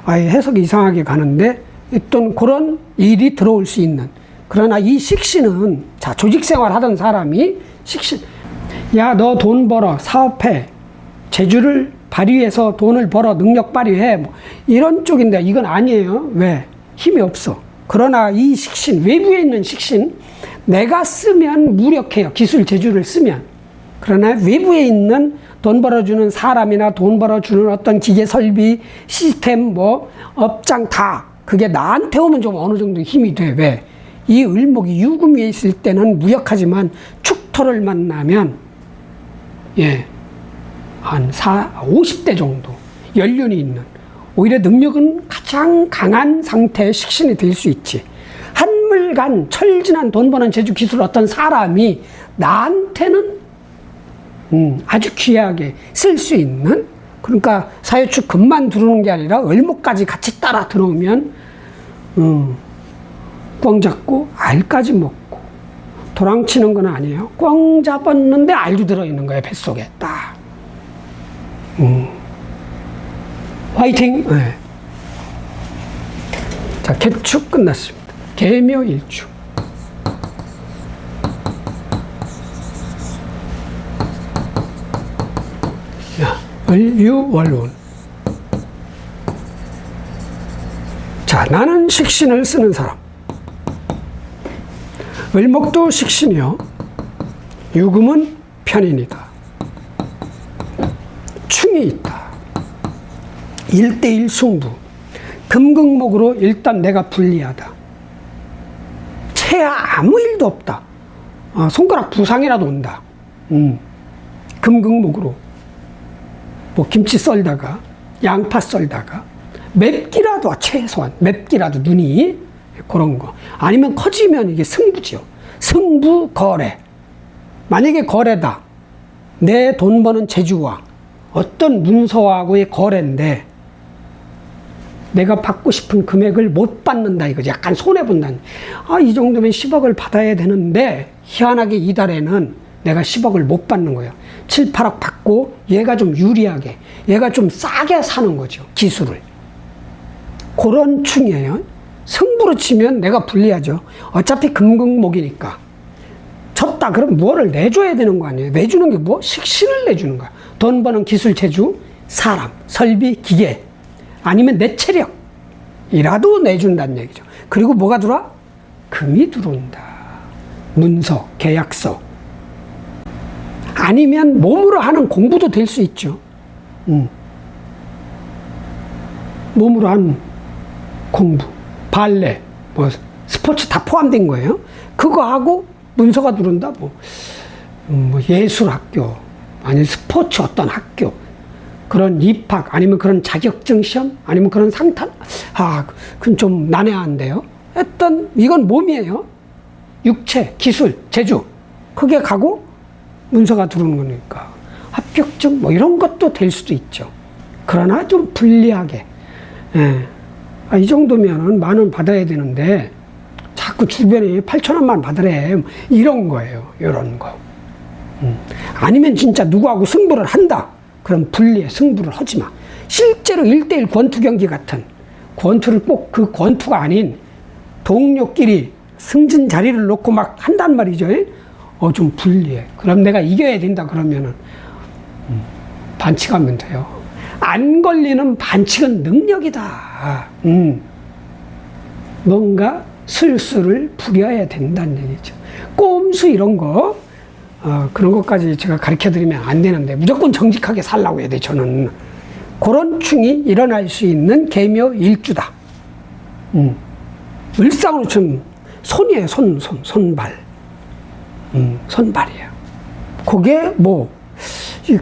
아예 해석이 이상하게 가는데 어떤 그런 일이 들어올 수 있는. 그러나 이 식신은, 자, 조직생활 하던 사람이 식신, 야, 너 돈 벌어, 사업해, 재주를 발휘해서 돈을 벌어 능력 발휘해 뭐 이런 쪽인데 이건 아니에요. 왜? 힘이 없어. 그러나 이 식신, 외부에 있는 식신, 내가 쓰면 무력해요. 기술 재주를 쓰면. 그러나 외부에 있는 돈 벌어주는 사람이나 돈 벌어주는 어떤 기계 설비, 시스템, 뭐 업장 다 그게 나한테 오면 좀 어느 정도 힘이 돼. 왜? 이 을목이 유금 위에 있을 때는 무력하지만 축토를 만나면 한 50대 정도 연륜이 있는 오히려 능력은 가장 강한 상태의 식신이 될 수 있지. 한물간 철진한 돈 버는 재주 기술 어떤 사람이 나한테는 아주 귀하게 쓸 수 있는, 그러니까 사유축 금만 들어오는 게 아니라 을목까지 같이 따라 들어오면 꽝 잡고 알까지 먹고 도랑치는 건 아니에요. 꽝 잡았는데 알도 들어있는 거예요. 뱃속에 딱. 화이팅! 네. 자, 개축 끝났습니다. 개묘일축. 을유월운. 자, 나는 식신을 쓰는 사람. 을목도 식신이요. 유금은 편인이다. 충이 있다. 1대1 승부. 금극목으로 일단 내가 불리하다. 체야 아무 일도 없다. 손가락 부상이라도 온다. 금극목으로. 뭐 김치 썰다가, 양파 썰다가, 맵기라도, 최소한 맵기라도 눈이, 그런 거. 아니면 커지면 이게 승부죠. 승부, 거래. 만약에 거래다. 내 돈 버는 재주와 어떤 문서하고의 거래인데 내가 받고 싶은 금액을 못 받는다 이거지. 약간 손해본다는. 이 정도면 10억을 받아야 되는데 희한하게 이달에는 내가 10억을 못 받는 거예요. 7, 8억 받고 얘가 좀 유리하게, 얘가 좀 싸게 사는 거죠. 기술을. 그런 충이에요. 승부로 치면 내가 불리하죠. 어차피 금극목이니까. 졌다 그럼 뭐를 내줘야 되는 거 아니에요. 내주는 게 뭐? 식신을 내주는 거야. 돈 버는 기술 재주, 사람, 설비, 기계, 아니면 내 체력이라도 내준다는 얘기죠. 그리고 뭐가 들어와? 금이 들어온다. 문서, 계약서. 아니면 몸으로 하는 공부도 될 수 있죠. 몸으로 하는 공부, 발레, 뭐 스포츠 다 포함된 거예요. 그거 하고 문서가 들어온다. 뭐 예술학교, 아니면 스포츠 어떤 학교, 그런 입학, 아니면 그런 자격증 시험, 아니면 그런 상탄. 그건 좀 난해한데요. 했던 이건 몸이에요. 육체, 기술, 재주. 그게 가고 문서가 들어오는 거니까 합격증 뭐 이런 것도 될 수도 있죠. 그러나 좀 불리하게. 이 정도면 10,000원 받아야 되는데 자꾸 주변에 8,000원만 받으래. 이런 거예요. 이런 거. 아니면 진짜 누구하고 승부를 한다. 그럼 불리해. 승부를 하지 마. 실제로 1대1 권투 경기 같은 권투를 꼭 그 권투가 아닌 동료끼리 승진 자리를 놓고 막 한단 말이죠. 좀 불리해. 그럼 내가 이겨야 된다 그러면은 반칙하면 돼요. 안 걸리는 반칙은 능력이다. 뭔가 술수를 부려야 된다는 얘기죠. 꼼수 이런 거, 그런 것까지 제가 가르쳐 드리면 안 되는데 무조건 정직하게 살라고 해야 돼. 저는 그런 충이 일어날 수 있는 개묘 일주다. 을상으로 좀 손이에요. 손발. 손발이에요. 그게 뭐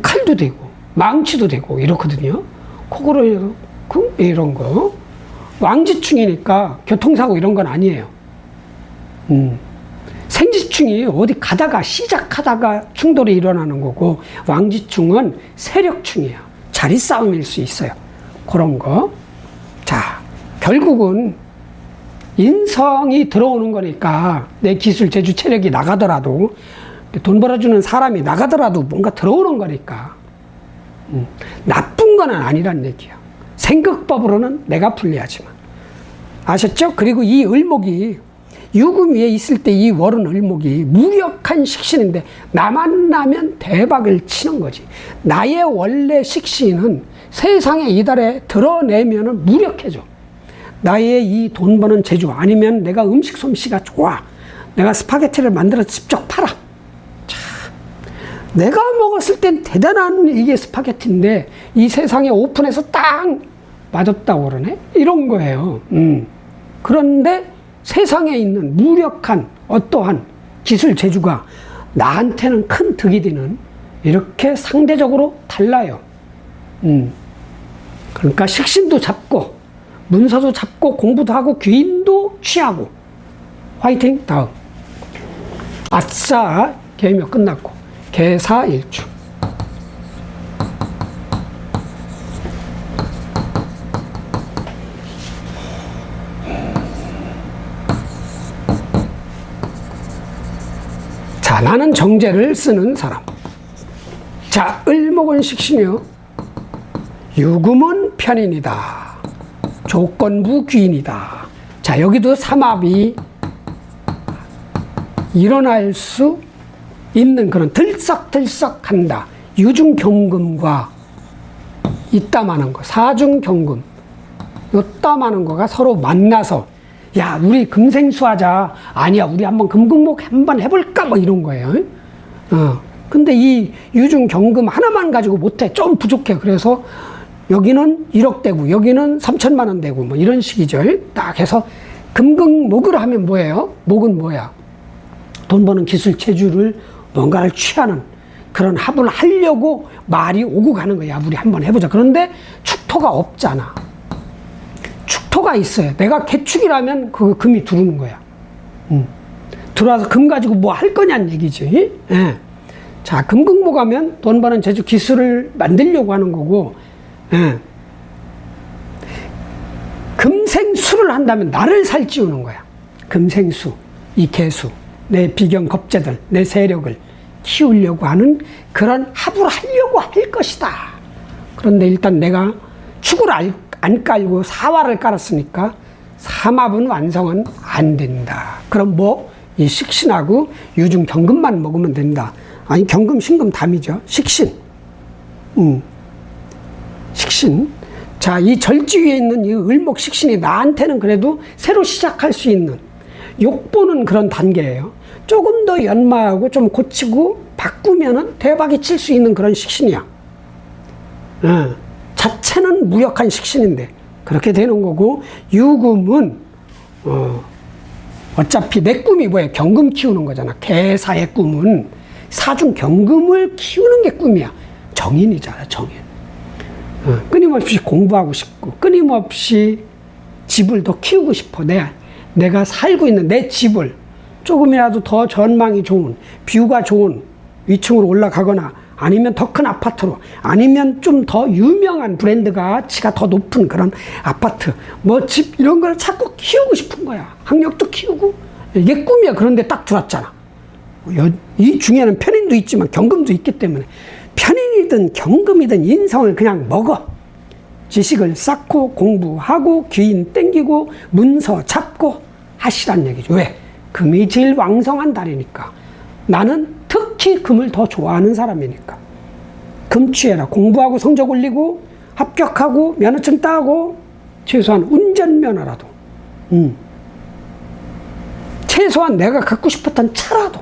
칼도 되고 망치도 되고 이렇거든요. 그거를 이런 거 왕지충이니까 교통사고 이런 건 아니에요. 생지충이 어디 가다가 시작하다가 충돌이 일어나는 거고, 왕지충은 세력충이에요. 자리 싸움일 수 있어요. 그런 거. 자, 결국은 인성이 들어오는 거니까 내 기술, 재주, 체력이 나가더라도, 돈 벌어주는 사람이 나가더라도 뭔가 들어오는 거니까 나쁜 건 아니란 얘기야. 생각법으로는 내가 불리하지만. 아셨죠? 그리고 이 을목이 유금 위에 있을 때 이 월은 을목이 무력한 식신인데 나만 나면 대박을 치는 거지. 나의 원래 식신은 세상에 이달에 드러내면 무력해져. 나의 이 돈 버는 재주, 아니면 내가 음식 솜씨가 좋아, 내가 스파게티를 만들어 직접 팔아. 자, 내가 먹었을 땐 대단한 이게 스파게티인데 이 세상에 오픈해서 딱 맛없다고 그러네? 이런 거예요. 그런데 세상에 있는 무력한 어떠한 기술 재주가 나한테는 큰 득이 되는, 이렇게 상대적으로 달라요. 그러니까 식신도 잡고 문서도 잡고 공부도 하고 귀인도 취하고. 화이팅. 다음. 아싸. 계묘 끝났고 계사일주. 자, 나는 정제를 쓰는 사람. 자, 을목은 식신이요, 유금은 편인이다, 조건부 귀인이다. 자, 여기도 삼합이 일어날 수 있는 그런 들썩들썩한다. 유중경금과 이따마는 거, 사중경금, 요따마는 거가 서로 만나서 야, 우리 금생수 하자. 아니야, 우리 한번 금극목 한번 해볼까? 뭐 이런 거예요. 근데 이 유중경금 하나만 가지고 못해. 좀 부족해. 그래서 여기는 1억 되고 여기는 3천만 원 되고 뭐 이런 식이죠. 딱 해서 금극목을 하면 뭐예요? 목은 뭐야? 돈 버는 기술 재주를 뭔가를 취하는 그런 합을 하려고 말이 오고 가는 거야. 우리 한번 해보자. 그런데 축토가 없잖아. 축토가 있어요. 내가 개축이라면 그 금이 들어오는 거야. 들어와서 금 가지고 뭐 할 거냐는 얘기지. 예. 자, 금극목 하면 돈 버는 재주 기술을 만들려고 하는 거고, 예. 금생수를 한다면 나를 살찌우는 거야. 금생수, 이 개수, 내 비경 겁재들, 내 세력을 키우려고 하는 그런 합을 하려고 할 것이다. 그런데 일단 내가 축을 안 깔고 사화를 깔았으니까 삼합은 완성은 안 된다. 그럼 뭐? 이 식신하고 유중 경금만 먹으면 된다. 아니, 경금, 신금 담이죠. 식신. 식신. 자, 이 절지 위에 있는 이 을목 식신이 나한테는 그래도 새로 시작할 수 있는, 욕보는 그런 단계예요. 조금 더 연마하고 좀 고치고 바꾸면은 대박이 칠 수 있는 그런 식신이야. 자체는 무력한 식신인데 그렇게 되는 거고, 유금은 어차피 내 꿈이 뭐예요? 경금 키우는 거잖아. 개사의 꿈은 사중 경금을 키우는 게 꿈이야. 정인이잖아, 정인. 끊임없이 공부하고 싶고 끊임없이 집을 더 키우고 싶어. 내가 살고 있는 내 집을 조금이라도 더 전망이 좋은, 뷰가 좋은 위층으로 올라가거나, 아니면 더 큰 아파트로, 아니면 좀 더 유명한 브랜드 가치가 더 높은 그런 아파트, 뭐 집 이런 걸 자꾸 키우고 싶은 거야. 학력도 키우고. 이게 꿈이야. 그런데 딱 들어왔잖아. 이 중에는 편인도 있지만 경금도 있기 때문에 편인이든 경금이든 인성을 그냥 먹어. 지식을 쌓고 공부하고 귀인 땡기고 문서 잡고 하시란 얘기죠. 왜? 금이 제일 왕성한 달이니까. 나는 특히 금을 더 좋아하는 사람이니까. 금 취해라. 공부하고 성적 올리고 합격하고 면허증 따고 최소한 운전면허라도, 최소한 내가 갖고 싶었던 차라도,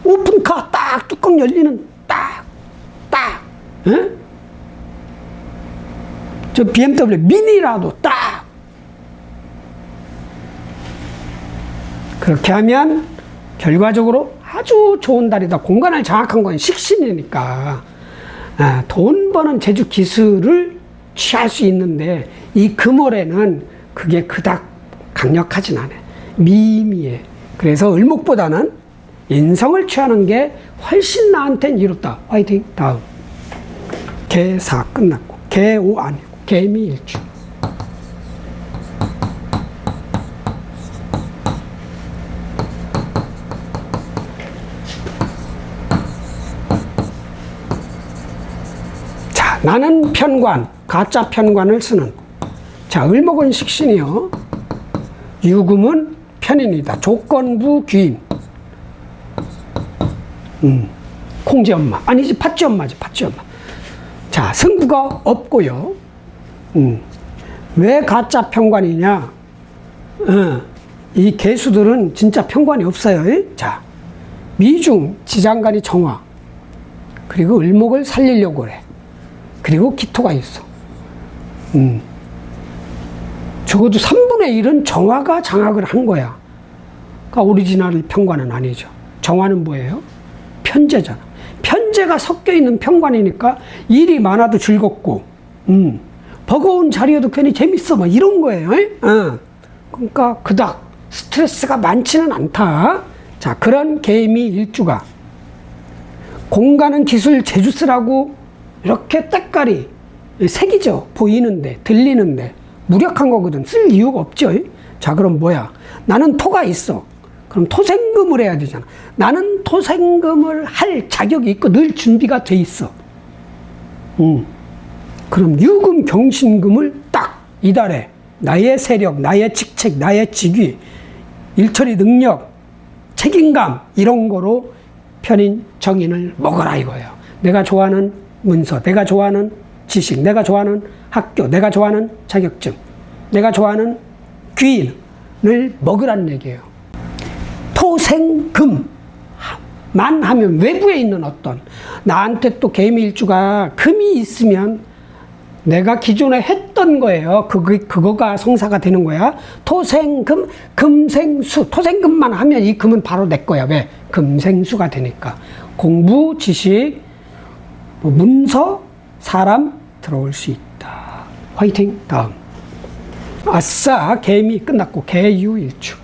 오픈카 딱 뚜껑 열리는 딱 에? 저 BMW 미니라도 딱. 그렇게 하면 결과적으로 아주 좋은 달이다. 공간을 장악한 건 식신이니까 돈 버는 재주 기술을 취할 수 있는데, 이 금월에는 그게 그닥 강력하진 않아. 미미해. 그래서 을목보다는 인성을 취하는 게 훨씬 나한텐 이롭다. 화이팅. 다음. 개사 끝났고, 개오 아니고 개미일주. 자, 나는 편관, 가짜 편관을 쓰는. 자, 을목은 식신이요, 유금은 편인이다. 조건부 귀인. 콩지 엄마. 아니지, 팥쥐 엄마지, 팥쥐 엄마. 자, 승부가 없고요. 왜 가짜 편관이냐? 이 개수들은 진짜 편관이 없어요. 자, 미중 지장간이 정화. 그리고 을목을 살리려고 그래. 그리고 기토가 있어. 적어도 3분의 1은 정화가 장악을 한 거야. 그러니까 오리지널 편관은 아니죠. 정화는 뭐예요? 편재잖아. 편재가 섞여 있는 편관이니까 일이 많아도 즐겁고, 버거운 자리여도 괜히 재밌어. 뭐 이런 거예요. 그러니까 그닥 스트레스가 많지는 않다. 자, 그런 개미 일주가 공간은 기술 재주 쓰라고 이렇게 때깔이 색이죠. 보이는데, 들리는데. 무력한 거거든. 쓸 이유가 없죠. 자, 그럼 뭐야? 나는 토가 있어. 그럼 토생금을 해야 되잖아. 나는 토생금을 할 자격이 있고 늘 준비가 돼 있어. 그럼 유금, 경신금을 딱 이달에 나의 세력, 나의 직책, 나의 직위, 일처리 능력, 책임감 이런 거로 편인 정인을 먹어라 이거예요. 내가 좋아하는 문서, 내가 좋아하는 지식, 내가 좋아하는 학교, 내가 좋아하는 자격증, 내가 좋아하는 귀인을 먹으라는 얘기예요. 토생금만 하면 외부에 있는 어떤 나한테 또 개미일주가 금이 있으면 내가 기존에 했던 거예요. 그거가 성사가 되는 거야. 토생금, 금생수. 토생금만 하면 이 금은 바로 내 거야. 왜? 금생수가 되니까. 공부, 지식, 문서, 사람 들어올 수 있다. 화이팅. 다음. 아싸, 개미 끝났고 개유일주.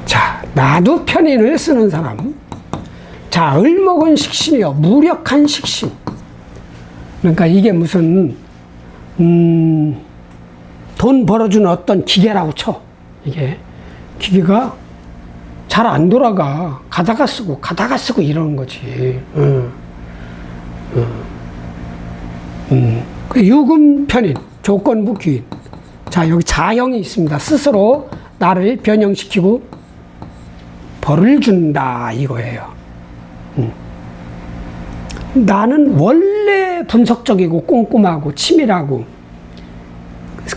자, 나도 편인을 쓰는 사람. 자, 을목은 식신이요. 무력한 식신. 그러니까 이게 무슨 돈 벌어주는 어떤 기계라고 쳐. 이게 기계가 잘 안 돌아가. 가다가 쓰고 이러는 거지. 그 유금 편인, 조건부 귀인. 자, 여기 자형이 있습니다. 스스로 나를 변형시키고 벌을 준다 이거예요. 나는 원래 분석적이고 꼼꼼하고 치밀하고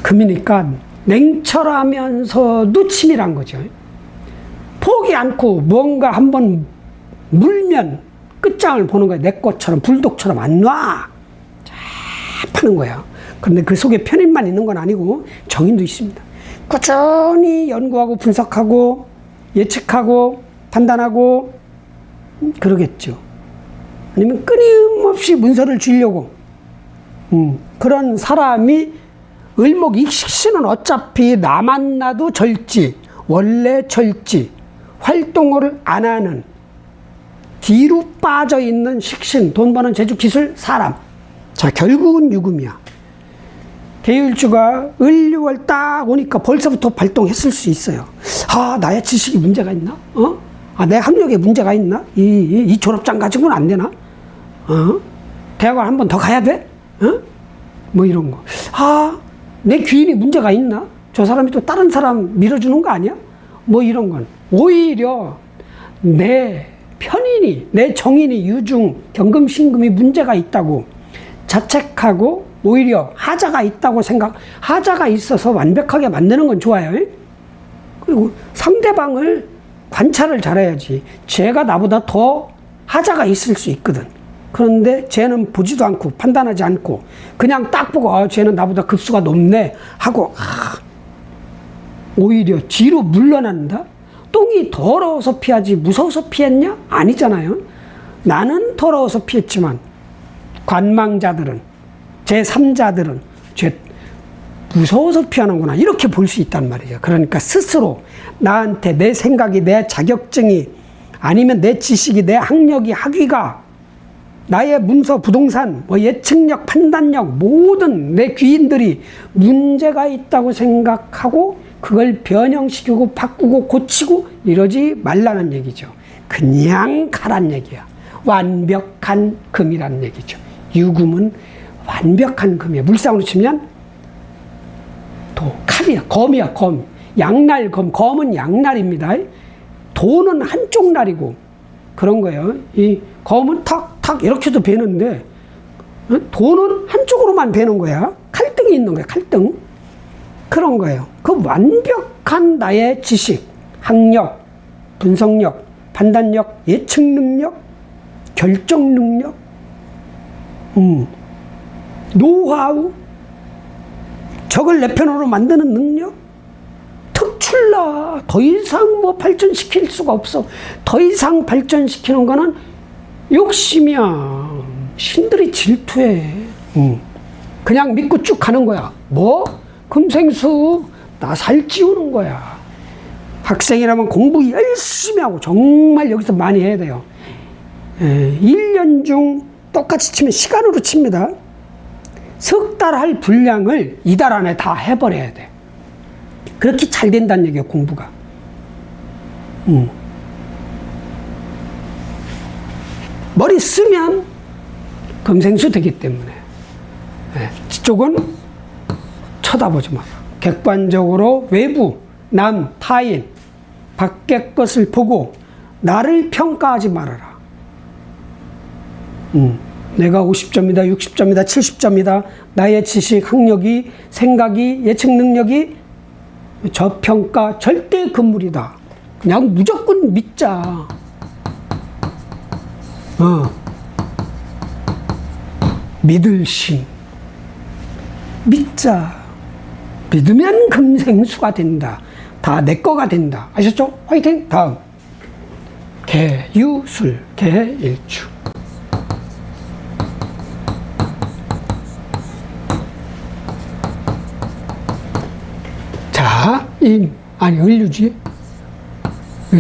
금이니까 냉철하면서도 치밀한 거죠. 포기 않고 뭔가 한번 물면 끝장을 보는 거야. 내 것처럼 불독처럼 안 놔. 쫙 파는 거야. 그런데 그 속에 편인만 있는 건 아니고 정인도 있습니다. 꾸준히 연구하고 분석하고 예측하고 판단하고 그러겠죠. 아니면 끊임없이 문서를 주려고 그런 사람이 을목 익식신은 어차피 나 만나도 절지, 원래 절지, 활동을 안 하는 뒤로 빠져 있는 식신, 돈 버는 재주, 기술, 사람. 자, 결국은 유금이야. 개유일주가 을유월 딱 오니까 벌써부터 발동했을 수 있어요. 아, 나의 지식이 문제가 있나? 아, 내 학력에 문제가 있나? 이 졸업장 가지고는 안 되나? 대학원 한 번 더 가야 돼? 뭐 이런 거. 아, 내 귀인이 문제가 있나? 저 사람이 또 다른 사람 밀어주는 거 아니야? 뭐 이런 건. 오히려 내 편인이, 내 정인이 유중, 경금, 신금이 문제가 있다고 자책하고 오히려 하자가 있다고 하자가 있어서 완벽하게 만드는 건 좋아요. 그리고 상대방을 관찰을 잘해야지. 쟤가 나보다 더 하자가 있을 수 있거든. 그런데 쟤는 보지도 않고 판단하지 않고 그냥 딱 보고 쟤는 나보다 급수가 높네 하고 오히려 뒤로 물러난다? 똥이 더러워서 피하지 무서워서 피했냐? 아니잖아요. 나는 더러워서 피했지만 관망자들은, 제3자들은 쟤 무서워서 피하는구나 이렇게 볼 수 있단 말이죠. 그러니까 스스로 나한테 내 생각이, 내 자격증이 아니면 내 지식이, 내 학력이, 학위가, 나의 문서, 부동산, 뭐 예측력, 판단력 모든 내 귀인들이 문제가 있다고 생각하고 그걸 변형시키고 바꾸고 고치고 이러지 말라는 얘기죠. 그냥 가란 얘기야. 완벽한 금이라는 얘기죠. 유금은 완벽한 금이야. 물상으로 치면 칼이야. 검이야. 검. 양날 검. 검은 양날입니다. 도는 한쪽 날이고 그런 거예요. 이 검은 탁탁 이렇게도 베는데 도는 한쪽으로만 베는 거야. 칼등이 있는 거야. 칼등. 그런 거예요. 그 완벽한 나의 지식, 학력, 분석력, 판단력, 예측 능력, 결정 능력, 노하우, 적을 내 편으로 만드는 능력, 특출나. 더 이상 뭐 발전시킬 수가 없어. 더 이상 발전시키는 거는 욕심이야. 신들이 질투해. 그냥 믿고 쭉 가는 거야. 뭐? 금생수 나 살찌우는 거야. 학생이라면 공부 열심히 하고 정말 여기서 많이 해야 돼요. 1년 중 똑같이 치면 시간으로 칩니다. 석 달 할 분량을 2달 안에 다 해버려야 돼. 그렇게 잘 된다는 얘기예요, 공부가. 머리 쓰면 금생수 되기 때문에. 뒤쪽은 쳐다보지 마. 객관적으로 외부, 남, 타인, 밖의 것을 보고 나를 평가하지 말아라. 내가 50점이다, 60점이다, 70점이다. 나의 지식, 학력이, 생각이, 예측 능력이 저평가 절대 금물이다. 그냥 무조건 믿자. 믿을 심. 믿자. 믿으면 금생수가 된다. 다 내 거가 된다. 아셨죠? 화이팅! 다음. 개유술, 개일주. 자, 을류지?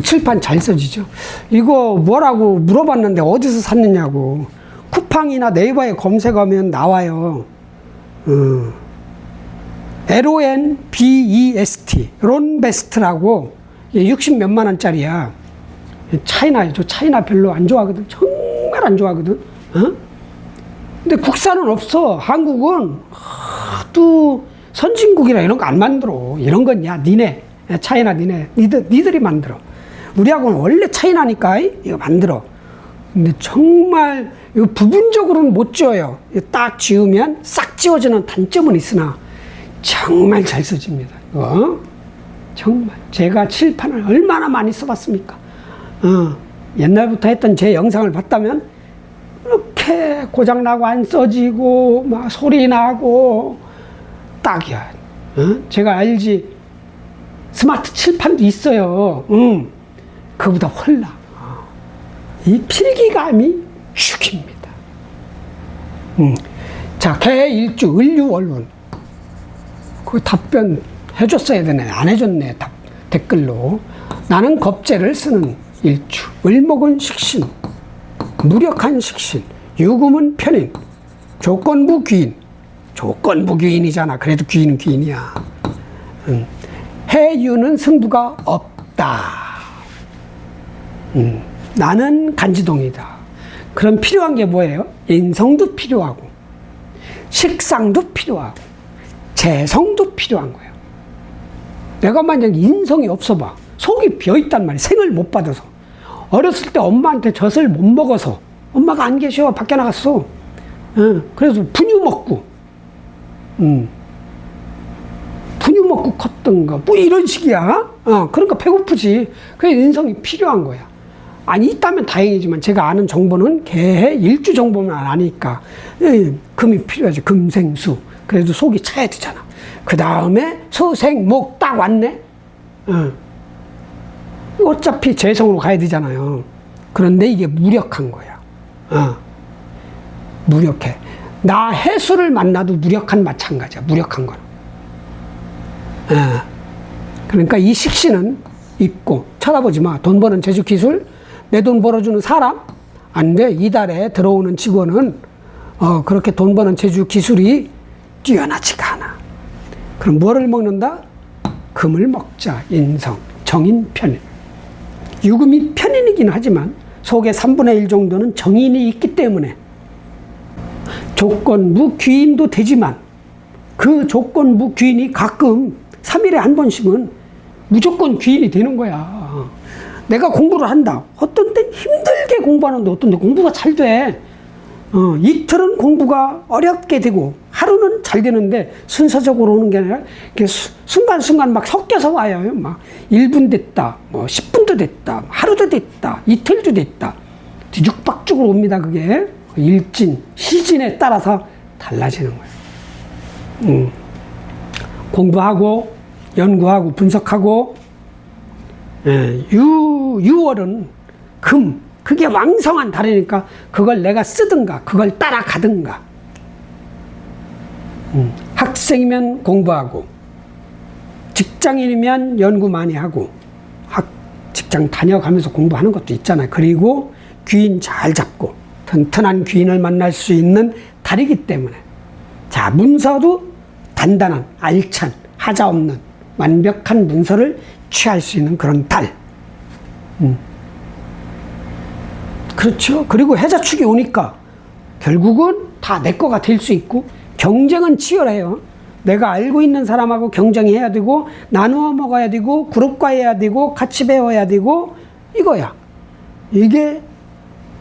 칠판 잘 써지죠? 이거 뭐라고 물어봤는데 어디서 샀느냐고. 쿠팡이나 네이버에 검색하면 나와요. LONBEST, 론베스트라고 60 몇만 원짜리야. 차이나죠. 차이나 별로 안 좋아하거든. 정말 안 좋아하거든. 근데 국산은 없어. 한국은 하도 선진국이라 이런 거 안 만들어. 이런 건 야, 니네. 차이나 니들이 만들어. 우리하고는 원래 차이나니까 이거 만들어. 근데 정말 이거 부분적으로는 못 지어요. 딱 지으면 싹 지워지는 단점은 있으나 정말 잘 써집니다. 정말 제가 칠판을 얼마나 많이 써봤습니까? 옛날부터 했던 제 영상을 봤다면 이렇게 고장나고 안 써지고 막 소리 나고 딱이야. 제가 알지 스마트 칠판도 있어요. 그보다 훨라. 이 필기감이 죽입니다. 자, 개일주, 을유월운. 그 답변 해줬어야 되네. 안 해줬네. 댓글로. 나는 겁재를 쓰는 일주. 을목은 식신. 무력한 식신. 유금은 편인. 조건부 귀인. 조건부 귀인이잖아. 그래도 귀인은 귀인이야. 해유는 승부가 없다. 나는 간지동이다. 그럼 필요한 게 뭐예요? 인성도 필요하고, 식상도 필요하고, 재성도 필요한 거예요. 내가 만약 인성이 없어 봐. 속이 비어있단 말이야. 생을 못 받아서. 어렸을 때 엄마한테 젖을 못 먹어서 엄마가 안 계셔. 밖에 나갔어. 그래서 분유 먹고, 분유 먹고 컸던가. 뭐 이런 식이야. 그러니까 배고프지. 그래서 인성이 필요한 거야. 아니, 있다면 다행이지만 제가 아는 정보는 개해 일주 정보만 아니까 금이 필요하지. 금생수. 그래도 속이 차야 되잖아. 그 다음에 수생목 딱 왔네. 어차피 재성으로 가야 되잖아요. 그런데 이게 무력한 거야. 무력해. 나 해수를 만나도 무력한 마찬가지야. 무력한 거는. 그러니까 이 식신은 있고, 쳐다보지 마. 돈 버는 재주 기술, 내 돈 벌어주는 사람, 안 돼. 이달에 들어오는 직원은 그렇게 돈 버는 재주 기술이 뛰어나지가 않아. 그럼 뭐를 먹는다? 금을 먹자. 인성, 정인, 편인. 유금이 편인이긴 하지만 속에 3분의 1 정도는 정인이 있기 때문에 조건부 귀인도 되지만 그 조건부 귀인이 가끔 3일에 한 번씩은 무조건 귀인이 되는 거야. 내가 공부를 한다. 어떤 땐 힘들게 공부하는데 어떤 데 공부가 잘 돼. 이틀은 공부가 어렵게 되고 하루는 잘 되는데 순서적으로 오는 게 아니라 순간순간 막 섞여서 와요. 막 1분 됐다, 뭐 10분도 됐다, 하루도 됐다, 이틀도 됐다. 뒤죽박죽으로 옵니다. 그게 일진, 시진에 따라서 달라지는 거예요. 공부하고 연구하고 분석하고 유월은 금, 그게 왕성한 달이니까 그걸 내가 쓰든가 그걸 따라가든가. 학생이면 공부하고 직장인이면 연구 많이 하고 직장 다녀가면서 공부하는 것도 있잖아요. 그리고 귀인 잘 잡고 튼튼한 귀인을 만날 수 있는 달이기 때문에 자, 문서도 단단한 알찬 하자 없는 완벽한 문서를 취할 수 있는 그런 달. 그렇죠. 그리고 해자축이 오니까 결국은 다 내 거가 될 수 있고 경쟁은 치열해요. 내가 알고 있는 사람하고 경쟁해야 되고 나누어 먹어야 되고 그룹화해야 되고 같이 배워야 되고 이거야. 이게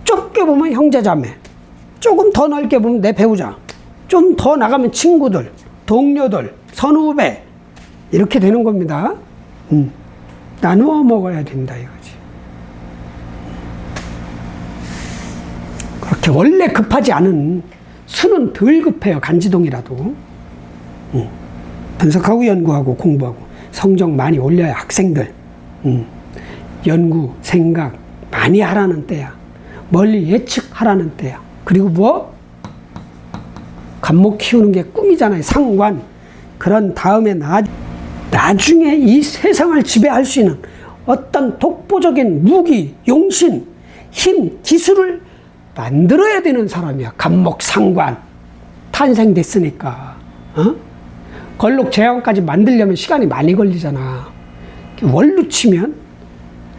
좁게 보면 형제자매, 조금 더 넓게 보면 내 배우자, 좀 더 나가면 친구들, 동료들, 선후배 이렇게 되는 겁니다. 나누어 먹어야 된다 이거지. 그렇게 원래 급하지 않은 수는 덜 급해요. 간지동이라도. 분석하고 연구하고 공부하고 성적 많이 올려야 학생들. 연구, 생각 많이 하라는 때야. 멀리 예측하라는 때야. 그리고 뭐? 간목 키우는 게 꿈이잖아요. 상관. 그런 다음에 나중에 이 세상을 지배할 수 있는 어떤 독보적인 무기, 용신, 힘, 기술을 만들어야 되는 사람이야. 간목, 상관. 탄생됐으니까. 걸록 제왕까지 만들려면 시간이 많이 걸리잖아. 월로 치면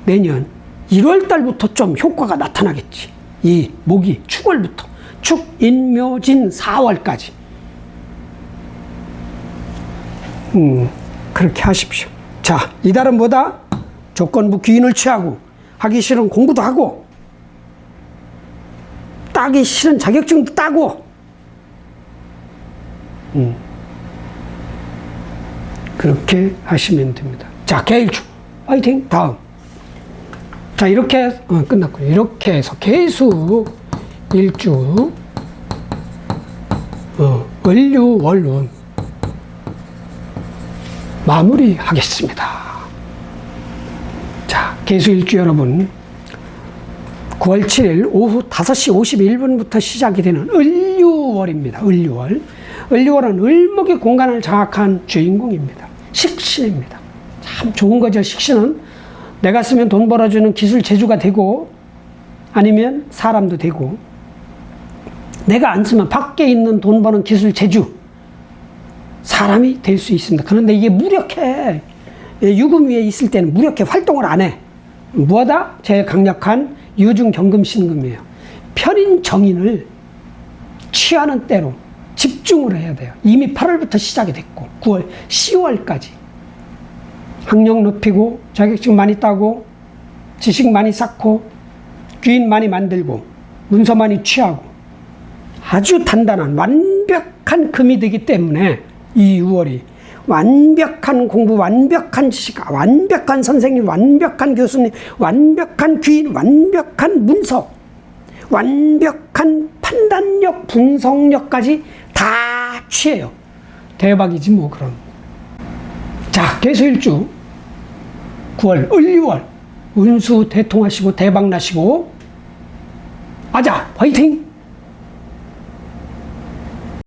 내년 1월 달부터 좀 효과가 나타나겠지. 이 목이 축월부터. 축, 인묘진 4월까지. 그렇게 하십시오. 자, 이달은 뭐다? 조건부 귀인을 취하고 하기 싫은 공부도 하고 따기 싫은 자격증도 따고 그렇게 하시면 됩니다. 자, 개일주 화이팅. 다음. 자, 이렇게 끝났고요. 이렇게 해서 개수 일주 을류 월운 마무리하겠습니다. 자, 개수 일주 여러분 9월 7일 오후 5시 51분부터 시작이 되는 을류월입니다. 을류월. 을류월은 을목의 공간을 장악한 주인공입니다. 식신입니다. 참 좋은 거죠. 식신은 내가 쓰면 돈 벌어주는 기술 재주가 되고 아니면 사람도 되고 내가 안 쓰면 밖에 있는 돈 버는 기술 재주 사람이 될 수 있습니다. 그런데 이게 무력해. 유금 위에 있을 때는 무력해. 활동을 안 해. 뭐다? 제일 강력한 유중경금신금이에요. 편인 정인을 취하는 때로 집중을 해야 돼요. 이미 8월부터 시작이 됐고 9월, 10월까지 학력 높이고 자격증 많이 따고 지식 많이 쌓고 귀인 많이 만들고 문서 많이 취하고 아주 단단한 완벽한 금이 되기 때문에 이 6월이 완벽한 공부, 완벽한 지식, 완벽한 선생님, 완벽한 교수님, 완벽한 귀인, 완벽한 문서, 완벽한 판단력, 분석력까지 다 취해요. 대박이지 뭐 그럼. 자, 개수일주 9월, 6월 운수 대통하시고 대박 나시고 아자 화이팅!